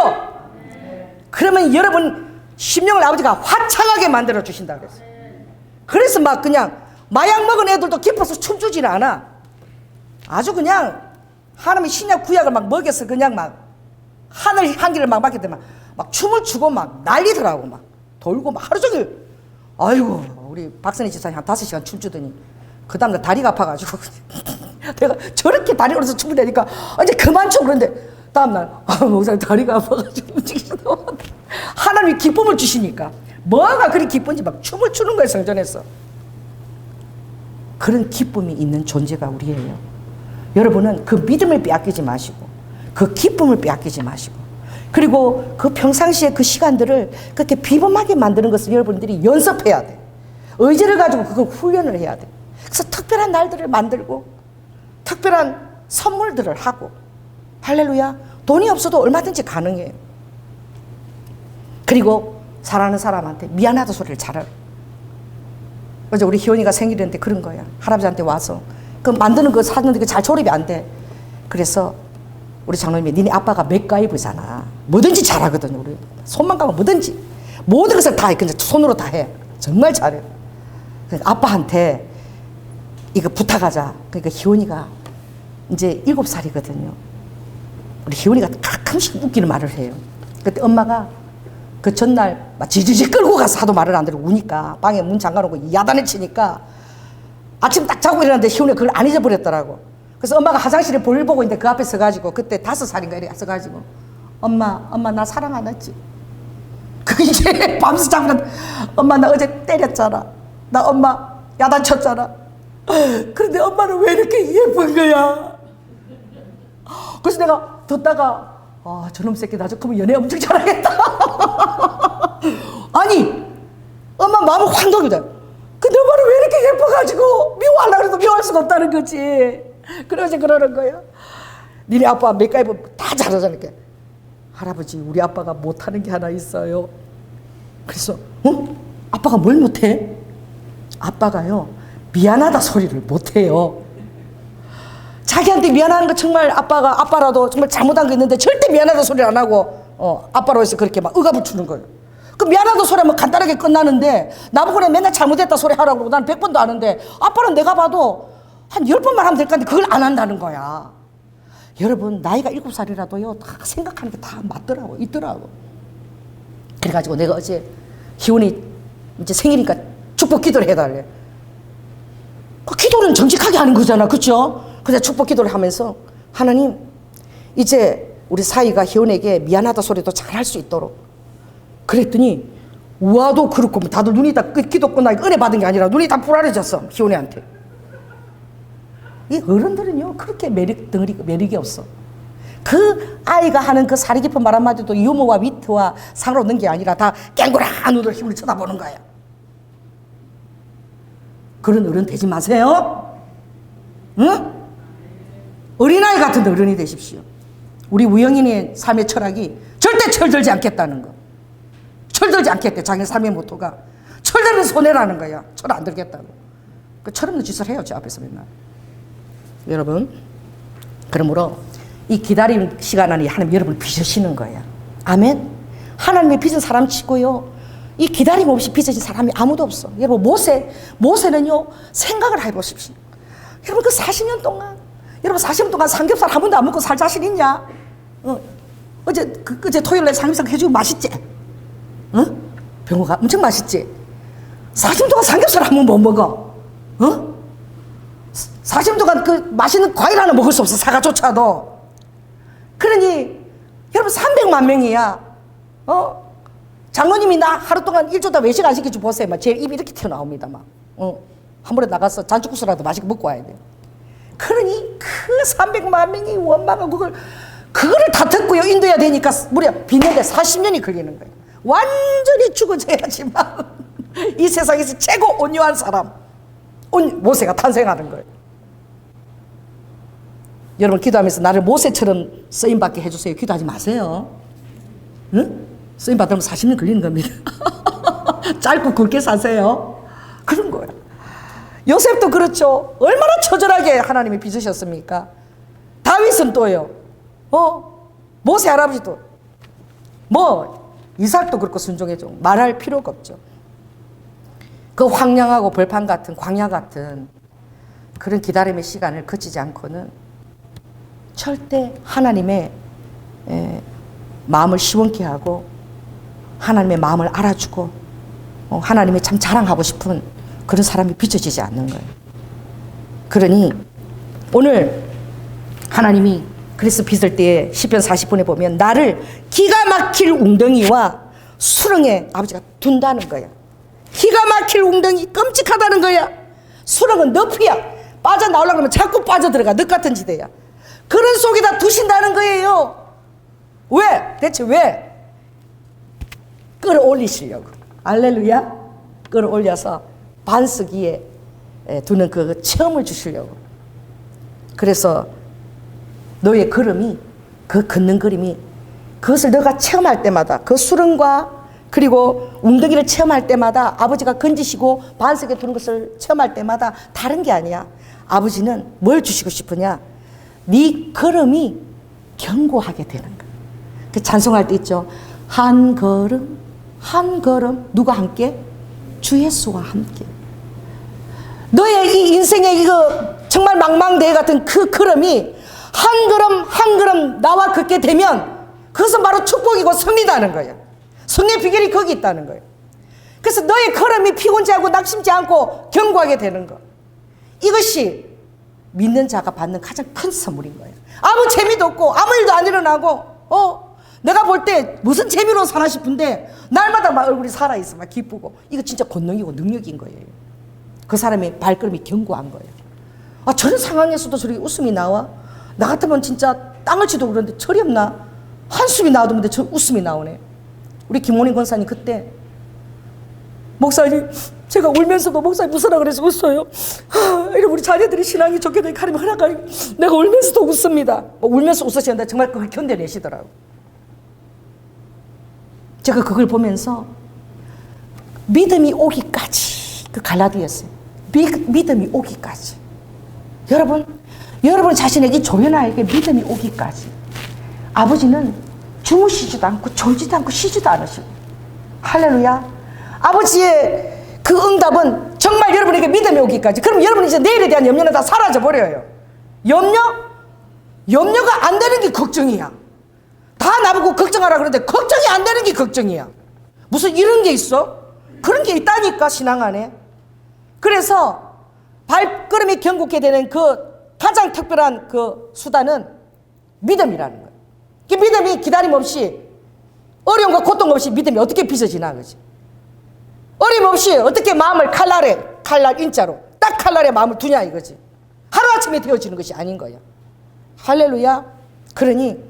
그러면 여러분 심령을 아버지가 화창하게 만들어 주신다 그랬어요. 그래서 막 그냥 마약 먹은 애들도 기뻐서 춤추지는 않아. 아주 그냥 하나님의 신약 구약을 막 먹여서 그냥 막 하늘 향기를 막 맡게 되면 막 춤을 추고 막 난리더라고. 막 돌고 막 하루 종일. 아이고 우리 박선희 집사님 한 5시간 춤추더니 그 다음날 다리가 아파가지고 내가 저렇게 다리 걸어서 춤을 내니까 이제 그만 춰. 그런데 다음날 목사님 다리가 아파가지고 움직이지. 하나님이 기쁨을 주시니까 뭐가 그리 기쁜지 막 춤을 추는 거예요. 성전에서. 그런 기쁨이 있는 존재가 우리예요. 여러분은 그 믿음을 빼앗기지 마시고 그 기쁨을 빼앗기지 마시고 그리고 그 평상시에 그 시간들을 그렇게 비범하게 만드는 것을 여러분들이 연습해야 돼. 의지를 가지고 그걸 훈련을 해야 돼. 그래서 특별한 날들을 만들고 특별한 선물들을 하고 할렐루야. 돈이 없어도 얼마든지 가능해요. 그리고 사랑하는 사람한테 미안하다 소리를 잘하라. 어제 우리 희원이가 생일인데 그런 거야. 할아버지한테 와서 그 만드는 거 사는데 그 잘 조립이 안 돼. 그래서 우리 장로님이 니네 아빠가 맥가이브잖아. 뭐든지 잘하거든요. 우리 손만 가면 뭐든지 모든 것을 다 해. 근데 손으로 다 해. 정말 잘해. 그러니까 아빠한테 이거 부탁하자. 그러니까 희원이가 이제 7살이거든요. 우리 희원이가 가끔씩 웃기는 말을 해요. 그때 엄마가 그 전날 막 지지직 끌고 가서 하도 말을 안 들고 우니까 방에 문 잠가놓고 야단을 치니까 아침 딱 자고 일어났는데 희원이가 그걸 안 잊어버렸더라고. 그래서 엄마가 화장실에 볼일 보고 있는데 그 앞에 서가지고 그때 5살인가 이래 서가지고 엄마 나 사랑 안 했지? 그 이제 밤새 자고 엄마 나 어제 때렸잖아. 나 엄마 야단 쳤잖아. 그런데 엄마는 왜 이렇게 예쁜 거야? 그래서 내가 듣다가 저놈 새끼 나중에 크면 연애 엄청 잘하겠다. 아니 엄마 마음이 확 녹이다. 근데 엄마는 왜 이렇게 예뻐가지고 미워하려고 해도 미워할 수가 없다는 거지. 그러지 그러는 거야. 니네 아빠 맥가이브 다 잘하자니까. 할아버지 우리 아빠가 못하는 게 하나 있어요. 그래서 아빠가 뭘 못해? 아빠가요 미안하다 소리를 못해요. 자기한테 미안한 거 정말 아빠라도 정말 잘못한 거 있는데 절대 미안하다 소리를 안 하고 아빠로 해서 그렇게 막 억압을 주는 거예요. 그 미안하다 소리 하면 간단하게 끝나는데 나보고 맨날 잘못했다 소리 하라고 그러고 난 100번도 하는데 아빠는 내가 봐도 한 10번만 하면 될 건데 그걸 안 한다는 거야. 여러분 나이가 7살이라도요 다 생각하는 게 다 맞더라고 있더라고. 그래가지고 내가 어제 희원이 이제 생일이니까 축복 기도를 해달래. 그 기도는 정직하게 하는 거잖아. 그렇죠? 그래서 축복 기도를 하면서 하나님 이제 우리 사이가 희원에게 미안하다 소리도 잘 할 수 있도록 그랬더니 우아도 그렇고 다들 눈이 다 기도 끝나니까 은혜 받은 게 아니라 눈이 다 불안해졌어. 희원이한테. 이 어른들은요 그렇게 매력이 없어. 그 아이가 하는 그 사리 깊은 말 한마디도 유머와 위트와 상관없는 게 아니라 다 깽구랑 눈으로 희원을 쳐다보는 거야. 그런 어른 되지 마세요. 응? 어린아이 같은 어른이 되십시오. 우리 우영인의 삶의 철학이 절대 철들지 않겠다는 거. 철들지 않겠대. 자기 삶의 모토가 철들면 손해라는 거야. 철 안 들겠다고. 그 철없는 짓을 해요. 제 앞에서 맨날. 여러분 그러므로 이 기다림 시간 안에 하나님 여러분을 빚으시는 거예요. 아멘. 하나님의 빚은 사람 치고요 이 기다림 없이 빚어진 사람이 아무도 없어. 여러분 모세는요 생각을 해보십시오. 여러분 그 40년 동안 여러분 40년 동안 삼겹살 한 번도 안 먹고 살 자신 있냐? 어제 토요일에 삼겹살 해주고 맛있지? 병호가 엄청 맛있지? 40년 동안 삼겹살 한 번 못 먹어. 40년 동안 그 맛있는 과일 하나 먹을 수 없어. 사과조차도. 그러니 여러분 300만 명이야. 장로님이 나 하루 동안 일주일 다 외식 안 시켜주고 보세요. 막 제 입이 이렇게 튀어나옵니다. 막. 한 번에 나가서 잔치국수라도 맛있게 먹고 와야 돼. 그러니 그 300만 명이 원망하고 그거를 다 듣고요 인도해야 되니까 무려 비는데 40년이 걸리는 거예요. 완전히 죽어져야지만 이 세상에서 최고 온유한 사람 모세가 탄생하는 거예요. 여러분 기도하면서 나를 모세처럼 쓰임받게 해주세요. 기도하지 마세요. 응? 쓰임받으면 40년 걸리는 겁니다. 짧고 굵게 사세요. 그런 거예요. 요셉도 그렇죠. 얼마나 처절하게 하나님이 빚으셨습니까? 다윗은 또요. 모세 할아버지도 이삭도 그렇고 순종해줘. 말할 필요가 없죠. 그 황량하고 벌판 같은 광야 같은 그런 기다림의 시간을 거치지 않고는 절대 하나님의 마음을 시원케 하고 하나님의 마음을 알아주고 하나님의 참 자랑하고 싶은 그런 사람이 비춰지지 않는 거예요. 그러니 오늘 하나님이 그래서 빚을 때에 시편 40편에 보면 나를 기가 막힐 웅덩이와 수렁에 아버지가 둔다는 거야. 기가 막힐 웅덩이 끔찍하다는 거야. 수렁은 늪이야. 빠져나오려고 하면 자꾸 빠져들어가. 늪 같은 지대야. 그런 속에다 두신다는 거예요. 왜? 대체 왜? 끌어올리시려고. 알렐루야. 끌어올려서 반석 위에 두는 그 체험을 주시려고. 그래서 너의 걸음이, 그 걷는 걸음이, 그것을 너가 체험할 때마다, 그 수렁과 그리고 웅덩이를 체험할 때마다 아버지가 건지시고 반석에 두는 것을 체험할 때마다 다른 게 아니야. 아버지는 뭘 주시고 싶으냐? 네 걸음이 견고하게 되는 거야. 그 찬송할 때 있죠. 한 걸음 한 걸음 누가 함께? 주 예수와 함께. 너의 이 인생의 이거 정말 망망대해 같은 그 걸음이 한 걸음 한 걸음 나와 걷게 되면 그것은 바로 축복이고 승리다는 거예요. 승리의 비결이 거기 있다는 거예요. 그래서 너의 걸음이 피곤치 않고 낙심치 않고 견고하게 되는 거, 이것이 믿는 자가 받는 가장 큰 선물인 거예요. 아무 재미도 없고 아무 일도 안 일어나고 내가 볼 때 무슨 재미로 사나 싶은데 날마다 막 얼굴이 살아있어, 막 기쁘고, 이거 진짜 권능이고 능력인 거예요. 그 사람의 발걸음이 견고한 거예요. 아, 저런 상황에서도 저렇게 웃음이 나와? 나 같으면 진짜 땅을 치도 그러는데 철이 없나? 한숨이 나오던데 저 웃음이 나오네. 우리 김원희 권사님 그때 목사님, 제가 울면서도 목사님 웃으라 그래서 웃어요. 이러면 우리 자녀들이 신앙이 좋게 되니까 하나님 허락하니까 내가 울면서도 웃습니다. 울면서 웃으시는데 정말 그걸 견뎌내시더라고. 제가 그걸 보면서 믿음이 오기까지, 그 갈라디아서요. 믿음이 오기까지. 여러분 자신에게 조연아에게 믿음이 오기까지. 아버지는 주무시지도 않고 졸지도 않고 쉬지도 않으시고. 할렐루야. 아버지의 그 응답은 정말 여러분에게 믿음이 오기까지. 그럼 여러분 이제 내일에 대한 염려는 다 사라져 버려요. 염려가 안 되는 게 걱정이야. 다 나보고 걱정하라 그러는데 걱정이 안 되는 게 걱정이야. 무슨 이런 게 있어? 그런 게 있다니까, 신앙 안에. 그래서 발걸음이 견고하게 되는 그 가장 특별한 그 수단은 믿음이라는 거예요. 그 믿음이 기다림 없이, 어려움과 고통 없이 믿음이 어떻게 빚어지나, 그지? 어려움 없이 어떻게 마음을 칼날 인자로 딱 칼날에 마음을 두냐, 이거지. 하루아침에 되어지는 것이 아닌 거야. 할렐루야. 그러니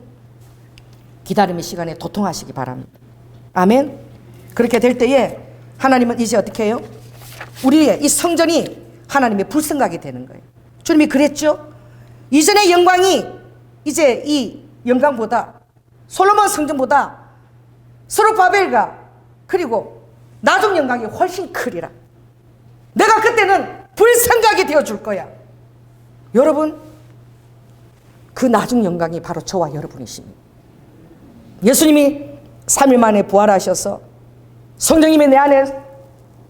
기다림의 시간에 도통하시기 바랍니다. 아멘. 그렇게 될 때에 하나님은 이제 어떻게 해요? 우리의 이 성전이 하나님의 불성각이 되는 거예요. 주님이 그랬죠. 이전의 영광이 이제 이 영광보다, 솔로몬 성전보다 스룹바벨과 그리고 나중 영광이 훨씬 크리라. 내가 그때는 불성각이 되어줄 거야. 여러분, 그 나중 영광이 바로 저와 여러분이십니다. 예수님이 3일 만에 부활하셔서 성령님이 내 안에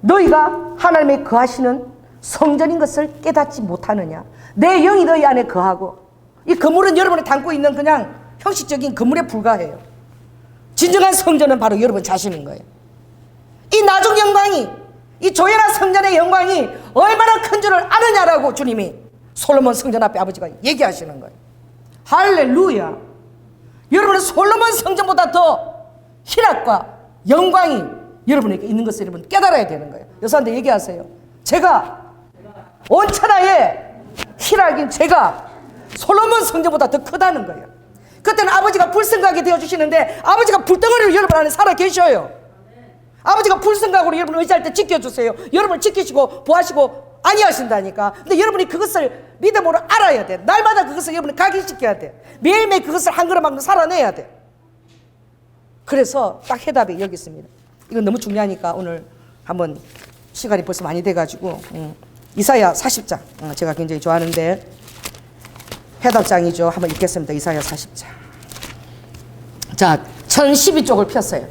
너희가 하나님의 거하시는 성전인 것을 깨닫지 못하느냐. 내 영이 너희 안에 거하고. 이 건물은 여러분이 담고 있는 그냥 형식적인 건물에 불과해요. 진정한 성전은 바로 여러분 자신인 거예요. 이 나중 영광이, 이 조연한 성전의 영광이 얼마나 큰 줄을 아느냐라고 주님이 솔로몬 성전 앞에 아버지가 얘기하시는 거예요. 할렐루야. 여러분은 솔로몬 성전보다 더 희락과 영광이 여러분에게 있는 것을 여러분 깨달아야 되는 거예요. 여사한테 얘기하세요. 제가 온 천하의 희락인 제가 솔로몬 성전보다 더 크다는 거예요. 그때는 아버지가 불성각이 되어주시는데 아버지가 불덩어리로 여러분 안에 살아 계셔요. 아버지가 불성각으로 여러분 의지할 때 지켜주세요. 여러분을 지키시고 보호하시고 아니하신다니까. 근데 여러분이 그것을 믿음으로 알아야 돼. 날마다 그것을 여러분이 각인시켜야 돼. 매일매일 그것을 한 걸음 한 걸음 살아내야 돼. 그래서 딱 해답이 여기 있습니다. 이건 너무 중요하니까 오늘 한번, 시간이 벌써 많이 돼가지고 이사야 40장 제가 굉장히 좋아하는데 해답장이죠. 한번 읽겠습니다. 이사야 40장. 자, 1012쪽을 폈어요.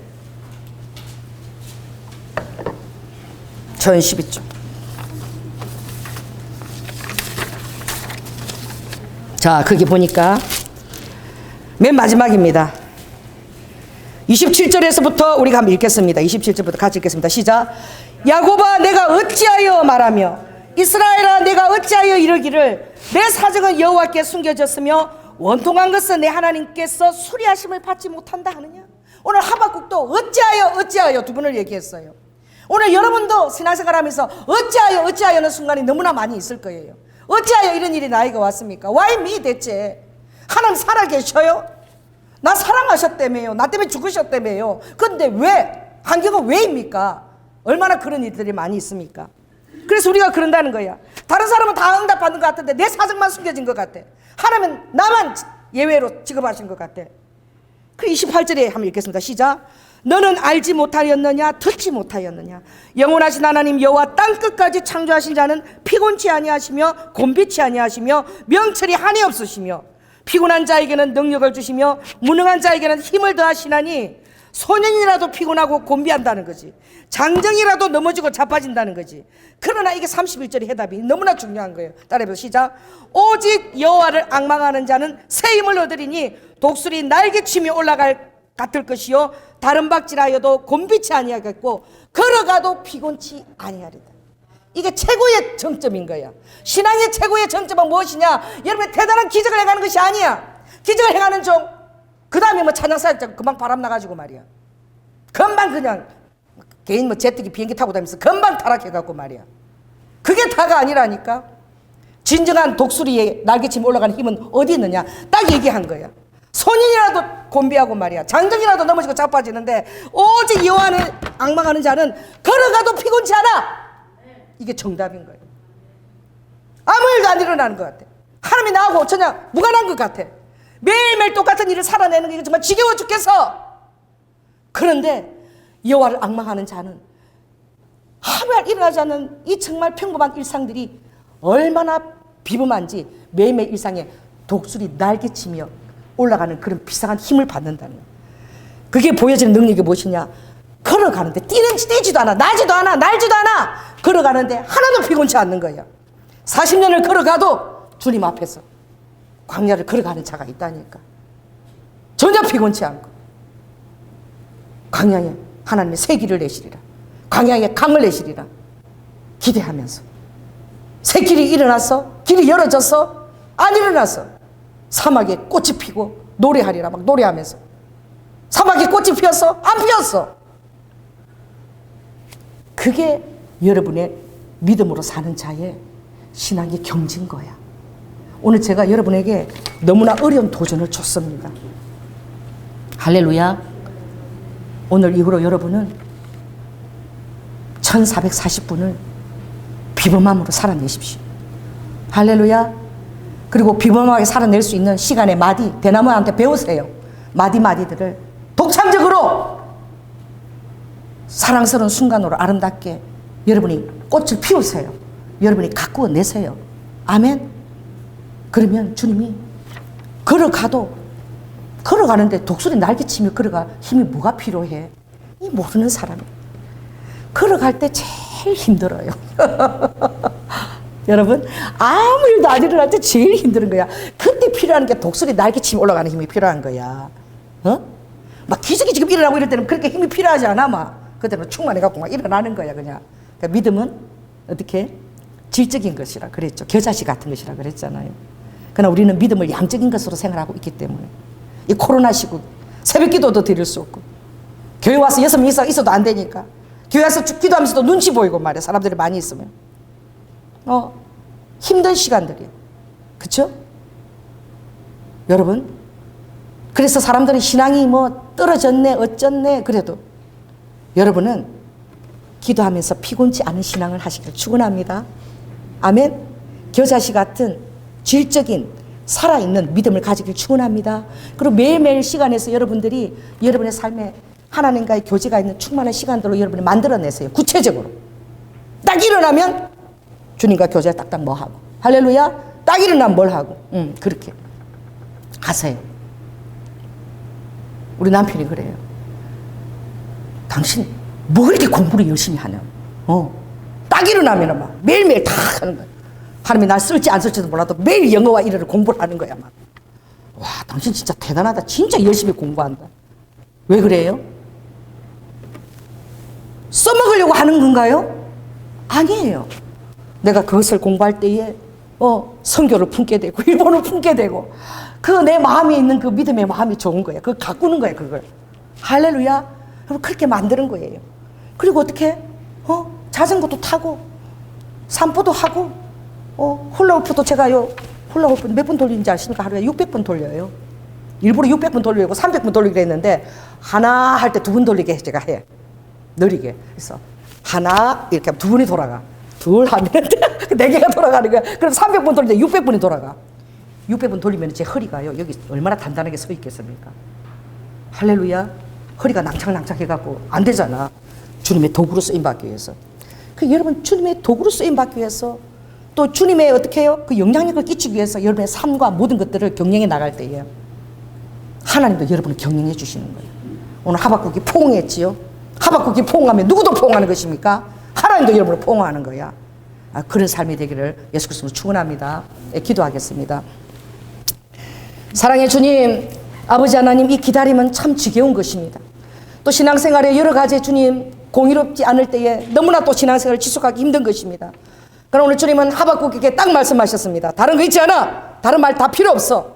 전 12조. 자, 거기 보니까 맨 마지막입니다. 27절에서부터 우리가 한번 읽겠습니다. 27절부터 같이 읽겠습니다. 시작. 야곱아, 내가 어찌하여 말하며 이스라엘아, 내가 어찌하여 이르기를 내 사정은 여호와께 숨겨졌으며 원통한 것은 내 하나님께서 수리하심을 받지 못한다 하느냐. 오늘 하박국도 어찌하여 두 번을 얘기했어요. 오늘 여러분도 신앙생활하면서 어찌하여는 순간이 너무나 많이 있을 거예요. 어찌하여 이런 일이 나에게 왔습니까? Why me 대체? 하나님 살아계셔요? 나 사랑하셨다며요. 나 때문에 죽으셨다며요. 근데 왜? 환경은 왜입니까? 얼마나 그런 일들이 많이 있습니까? 그래서 우리가 그런다는 거야. 다른 사람은 다 응답받는 것 같은데 내 사정만 숨겨진 것 같아. 하나님은 나만 예외로 취급하신 것 같아. 그 28절에 한번 읽겠습니다. 시작. 너는 알지 못하였느냐 듣지 못하였느냐. 영원하신 하나님 여호와 땅끝까지 창조하신 자는 피곤치 아니하시며 곤비치 아니하시며 명철이 한이 없으시며 피곤한 자에게는 능력을 주시며 무능한 자에게는 힘을 더하시나니 소년이라도 피곤하고 곤비한다는 거지. 장정이라도 넘어지고 자빠진다는 거지. 그러나 이게 31절의 해답이 너무나 중요한 거예요. 따라해보세요. 시작. 오직 여호와를 앙망하는 자는 새 힘을 얻으리니 독수리 날개치며 올라갈 같을 것이요 다른 박질하여도 곤비치 아니하겠고 걸어가도 피곤치 아니하리다. 이게 최고의 정점인 거야. 신앙의 최고의 정점은 무엇이냐? 여러분의 대단한 기적을 행하는 것이 아니야. 기적을 행하는 종, 그 다음에 뭐 찬양사역장 금방 바람 나가지고 말이야. 금방 그냥 개인 뭐 제트기 비행기 타고 다니면서 금방 타락해갖고 말이야. 그게 다가 아니라니까. 진정한 독수리의 날개치며 올라가는 힘은 어디 있느냐? 딱 얘기한 거야. 손인이라도 곤비하고 말이야. 장정이라도 넘어지고 자빠지는데 오직 여호와를 앙망하는 자는 걸어가도 피곤치 않아. 이게 정답인 거예요. 아무 일도 안 일어나는 것 같아. 하나님이 나하고 전혀 무관한 것 같아. 매일매일 똑같은 일을 살아내는 게 정말 지겨워 죽겠어. 그런데 여호와를 앙망하는 자는 하루에 일어나지 않는 이 정말 평범한 일상들이 얼마나 비범한지 매일매일 일상에 독수리 날개치며 올라가는 그런 비상한 힘을 받는다는 거예요. 그게 보여지는 능력이 무엇이냐? 걸어가는데 뛰지도 않아, 나지도 않아, 날지도 않아. 걸어가는데 하나도 피곤치 않는 거야. 40년을 걸어가도 주님 앞에서 광야를 걸어가는 자가 있다니까. 전혀 피곤치 않고 광야에 하나님의 새 길을 내시리라. 광야에 강을 내시리라. 기대하면서 새 길이 일어났어? 길이 열어졌어? 안 일어났어. 사막에 꽃이 피고 노래하리라. 막 노래하면서 사막에 꽃이 피었어? 안 피었어. 그게 여러분의 믿음으로 사는 자의 신앙의 경지인 거야. 오늘 제가 여러분에게 너무나 어려운 도전을 줬습니다. 할렐루야. 오늘 이후로 여러분은 1440분을 비범함으로 살아내십시오. 할렐루야. 그리고 비범하게 살아낼 수 있는 시간의 마디, 대나무한테 배우세요. 마디들을 독창적으로 사랑스러운 순간으로 아름답게 여러분이 꽃을 피우세요. 여러분이 가꾸어 내세요. 아멘. 그러면 주님이 걸어가는데 독수리 날개치며 걸어가 힘이 뭐가 필요해? 이 모르는 사람이 걸어갈 때 제일 힘들어요. 여러분, 아무 일도 안 일어날 때 제일 힘든 거야. 그때 필요한 게 독수리 날개치며 올라가는 힘이 필요한 거야. 막 기적이 지금 일어나고 이럴 때는 그렇게 힘이 필요하지 않아. 막 그때는 충만해갖고 막 일어나는 거야. 그냥. 그러니까 믿음은 어떻게? 질적인 것이라 그랬죠. 겨자씨 같은 것이라 그랬잖아요. 그러나 우리는 믿음을 양적인 것으로 생각하고 있기 때문에 이 코로나 시국 새벽 기도도 드릴 수 없고 교회 와서 6명 이상 있어도 안 되니까 교회 와서 기도하면서도 눈치 보이고 말이야. 사람들이 많이 있으면 힘든 시간들이에요. 그렇죠? 여러분, 그래서 사람들은 신앙이 뭐 떨어졌네 어쩌네 그래도 여러분은 기도하면서 피곤치 않은 신앙을 하시길 축원합니다. 아멘. 겨자씨 같은 질적인 살아있는 믿음을 가지길 축원합니다. 그리고 매일매일 시간에서 여러분들이 여러분의 삶에 하나님과의 교제가 있는 충만한 시간들로 여러분이 만들어내세요. 구체적으로 딱 일어나면 주님과 교제 딱딱 뭐 하고, 할렐루야. 딱 일어나면 뭘 하고, 그렇게 하세요. 우리 남편이 그래요. 당신 뭐 그렇게 공부를 열심히 하냐? 딱 일어나면 막 매일매일 다 하는 거야. 하나님이 날 쓸지 안 쓸지도 몰라도 매일 영어와 일어를 공부를 하는 거야. 막. 와, 당신 진짜 대단하다. 진짜 열심히 공부한다. 왜 그래요? 써먹으려고 하는 건가요? 아니에요. 내가 그것을 공부할 때에 선교를 품게 되고 일본을 품게 되고 그 내 마음에 있는 그 믿음의 마음이 좋은 거야. 그걸 가꾸는 거야. 그걸. 할렐루야. 그럼 그렇게 만드는 거예요. 그리고 어떻게? 자전거도 타고 산보도 하고 훌라후프도 제가요. 훌라후프 몇 번 돌리는지 아십니까? 하루에 600번 돌려요. 일부러 600번 돌리고 300번 돌리기로 했는데 하나 할 때 2번 돌리게 제가 해. 느리게. 그래서 하나 이렇게 하면 2번이 돌아가. 둘 하면 4개가 돌아가는 거야. 그럼 300번 돌리는데 600번이 돌아가. 600번 돌리면 제 허리가요. 여기 얼마나 단단하게 서 있겠습니까? 할렐루야. 허리가 낭창낭창 해갖고 안 되잖아. 주님의 도구로 쓰임받기 위해서. 그 여러분 주님의 도구로 쓰임받기 위해서 또 주님의 어떻게 해요? 그 영향력을 끼치기 위해서 여러분의 삶과 모든 것들을 경영해 나갈 때에 하나님도 여러분을 경영해 주시는 거예요. 오늘 하박국이 포옹했지요. 하박국이 포옹하면 누구도 포옹하는 것입니까? 하나님도 여러분을 포옹하는 거야. 그런 삶이 되기를 예수 그리스도로 축원합니다. 기도하겠습니다. 사랑의 주님, 아버지 하나님, 이 기다림은 참 지겨운 것입니다. 또 신앙생활에 여러 가지 주님 공의롭지 않을 때에 너무나 또 신앙생활을 지속하기 힘든 것입니다. 그러나 오늘 주님은 하박국에게 딱 말씀하셨습니다. 다른 거 있지 않아. 다른 말 다 필요 없어.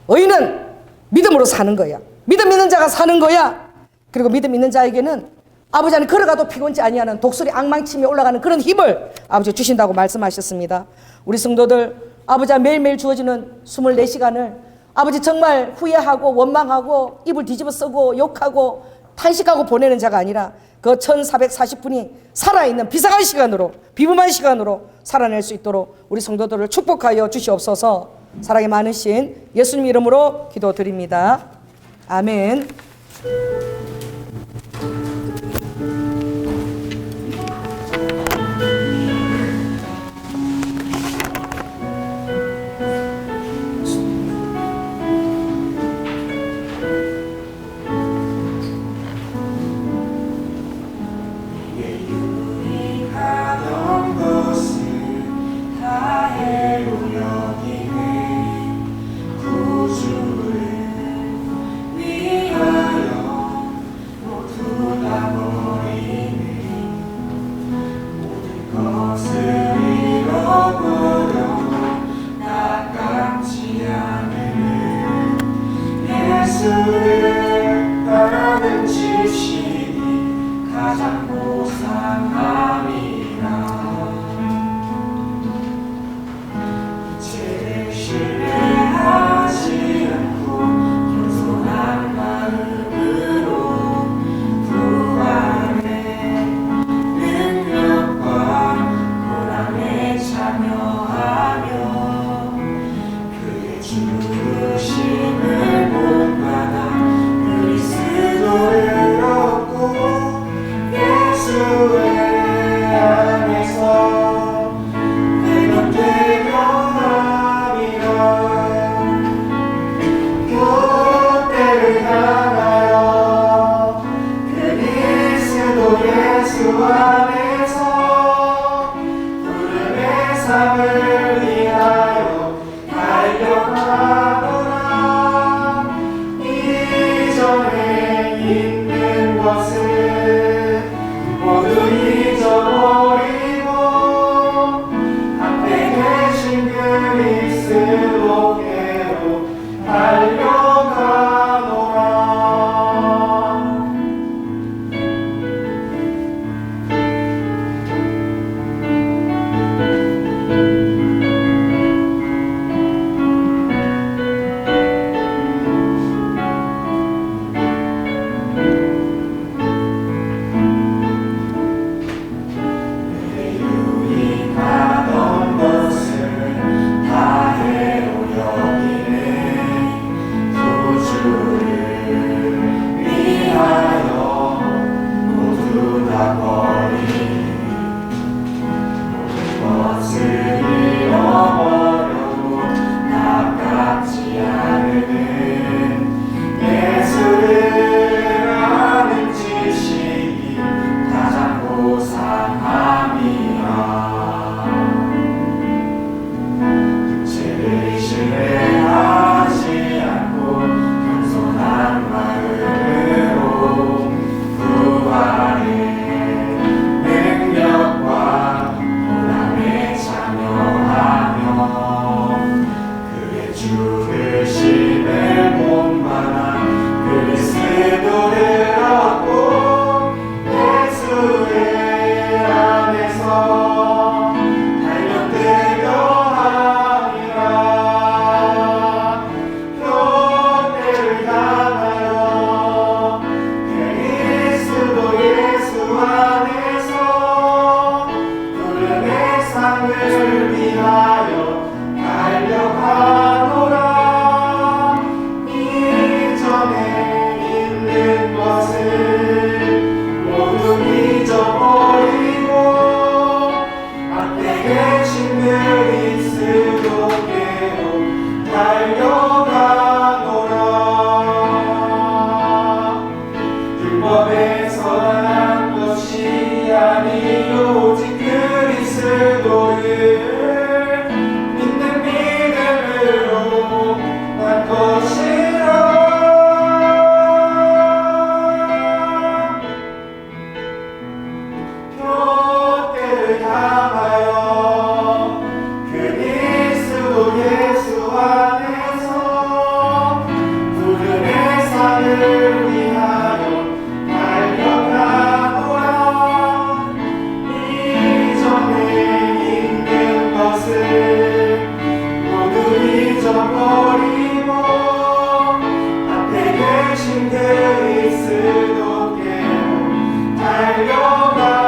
의인은 믿음으로 사는 거야. 믿음 있는 자가 사는 거야. 그리고 믿음 있는 자에게는 아버지 하나님 걸어가도 피곤치 아니하는 독수리 앙망치며 올라가는 그런 힘을 아버지 주신다고 말씀하셨습니다. 우리 성도들 아버지가 매일매일 주어지는 24시간을 아버지 정말 후회하고 원망하고 입을 뒤집어 쓰고 욕하고 탄식하고 보내는 자가 아니라 그 1440분이 살아있는 비상한 시간으로 비범한 시간으로 살아낼 수 있도록 우리 성도들을 축복하여 주시옵소서. 사랑이 많으신 예수님 이름으로 기도드립니다. 아멘. 주심을 본받아 상을 위하여 달려가노라. 이전에 있는 것을 모두 잊어버리고 앞에 계신 그리스도께로 달려가노라. 율법에서 난 것이 아니 오직 그리스도를 믿는 믿음으로 난 것이라. 표대를 향하여 그리스도 예수 안에서 구름의 산을 위하여 달려가노라. 이전에 있는 것을 모두 잊어버리고 앞에 계신 그리스도께로 달려가노라.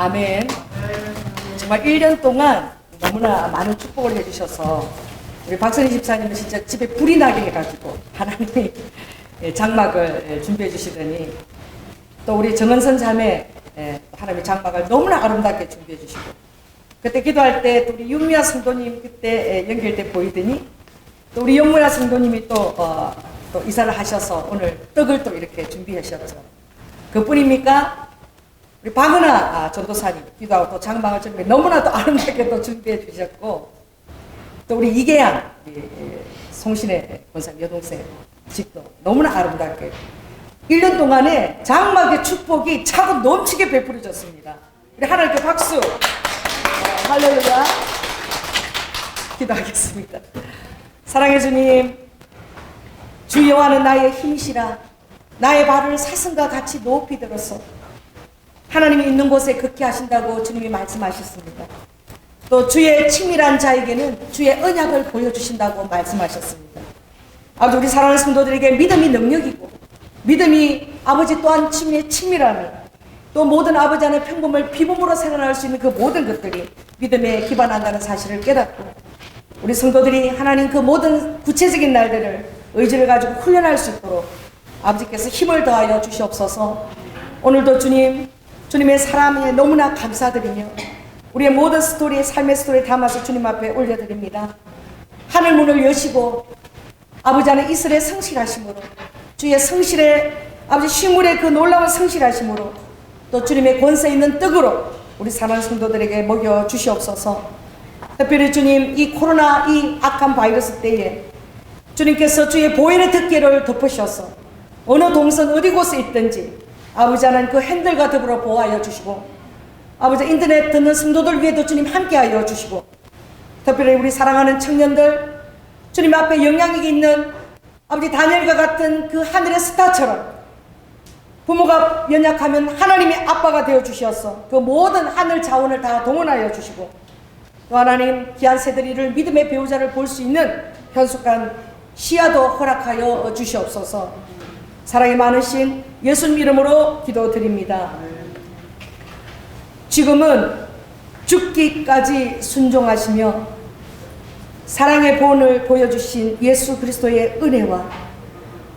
아멘. 정말 1년 동안 너무나 많은 축복을 해주셔서 우리 박선희 집사님은 진짜 집에 불이 나게 해가지고 하나님이 장막을 준비해 주시더니 또 우리 정은선 자매 하나님의 장막을 너무나 아름답게 준비해 주시고 그때 기도할 때 또 우리 윤미아 성도님 그때 연결돼 보이더니 또 우리 영문아 성도님이 또 이사를 하셔서 오늘 떡을 또 이렇게 준비하셨죠. 그뿐입니까? 우리 박은아 전도사님 기도하고 또 장막을 준비 너무나도 아름답게 또 준비해 주셨고 또 우리 이계양 송신의 권사님 여동생 집도 너무나 아름답게 1년 동안에 장막의 축복이 차고 넘치게 베풀어졌습니다. 우리 하나님께 박수. 할렐루야. 기도하겠습니다. 사랑해 주님, 주 여호와는 나의 힘이시라. 나의 발을 사슴과 같이 높이 들었어. 하나님이 있는 곳에 걷게 하신다고 주님이 말씀하셨습니다. 또 주의 친밀한 자에게는 주의 언약을 보여주신다고 말씀하셨습니다. 아버지 우리 사랑하는 성도들에게 믿음이 능력이고 믿음이 아버지 또한 친밀함을 또 모든 아버지 안에 평범을 비범으로 생활할 수 있는 그 모든 것들이 믿음에 기반한다는 사실을 깨닫고 우리 성도들이 하나님 그 모든 구체적인 날들을 의지를 가지고 훈련할 수 있도록 아버지께서 힘을 더하여 주시옵소서. 오늘도 주님의 사랑에 너무나 감사드리며 우리의 모든 스토리, 삶의 스토리를 담아서 주님 앞에 올려드립니다. 하늘 문을 여시고 아버지 안에 이스라엘 성실하심으로 주의 성실의 아버지 식물의 그 놀라운 성실하심으로 또 주님의 권세 있는 떡으로 우리 사랑하는 성도들에게 먹여 주시옵소서. 특별히 주님 이 코로나 이 악한 바이러스 때에 주님께서 주의 보혈의 덮개를 덮으셔서 어느 동선 어디 곳에 있든지 아버지 하나님 그 핸들과 더불어 보호하여 주시고 아버지 인터넷 듣는 성도들 위에도 주님 함께하여 주시고 특별히 우리 사랑하는 청년들 주님 앞에 영향력이 있는 아버지 다니엘과 같은 그 하늘의 스타처럼 부모가 연약하면 하나님의 아빠가 되어 주셔서 그 모든 하늘 자원을 다 동원하여 주시고 또 하나님 귀한 새들이를 믿음의 배우자를 볼 수 있는 현숙한 시야도 허락하여 주시옵소서. 사랑이 많으신 예수님 이름으로 기도드립니다. 지금은 죽기까지 순종하시며 사랑의 본을 보여주신 예수 그리스도의 은혜와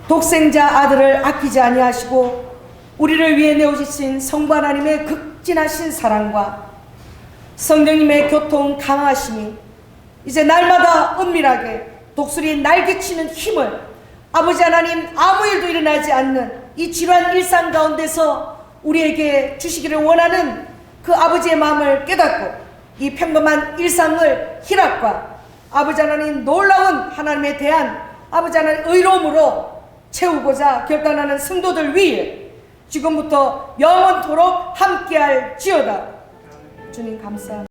독생자 아들을 아끼지 아니하시고 우리를 위해 내어주신 성부 하나님의 극진하신 사랑과 성령님의 교통 강하심이 이제 날마다 은밀하게 독수리 날개치는 힘을 아버지 하나님 아무 일도 일어나지 않는 이 지루한 일상 가운데서 우리에게 주시기를 원하는 그 아버지의 마음을 깨닫고 이 평범한 일상을 희락과 아버지 하나님 놀라운 하나님에 대한 아버지 하나님 의로움으로 채우고자 결단하는 성도들 위해 지금부터 영원토록 함께할 지어다. 주님 감사합니다.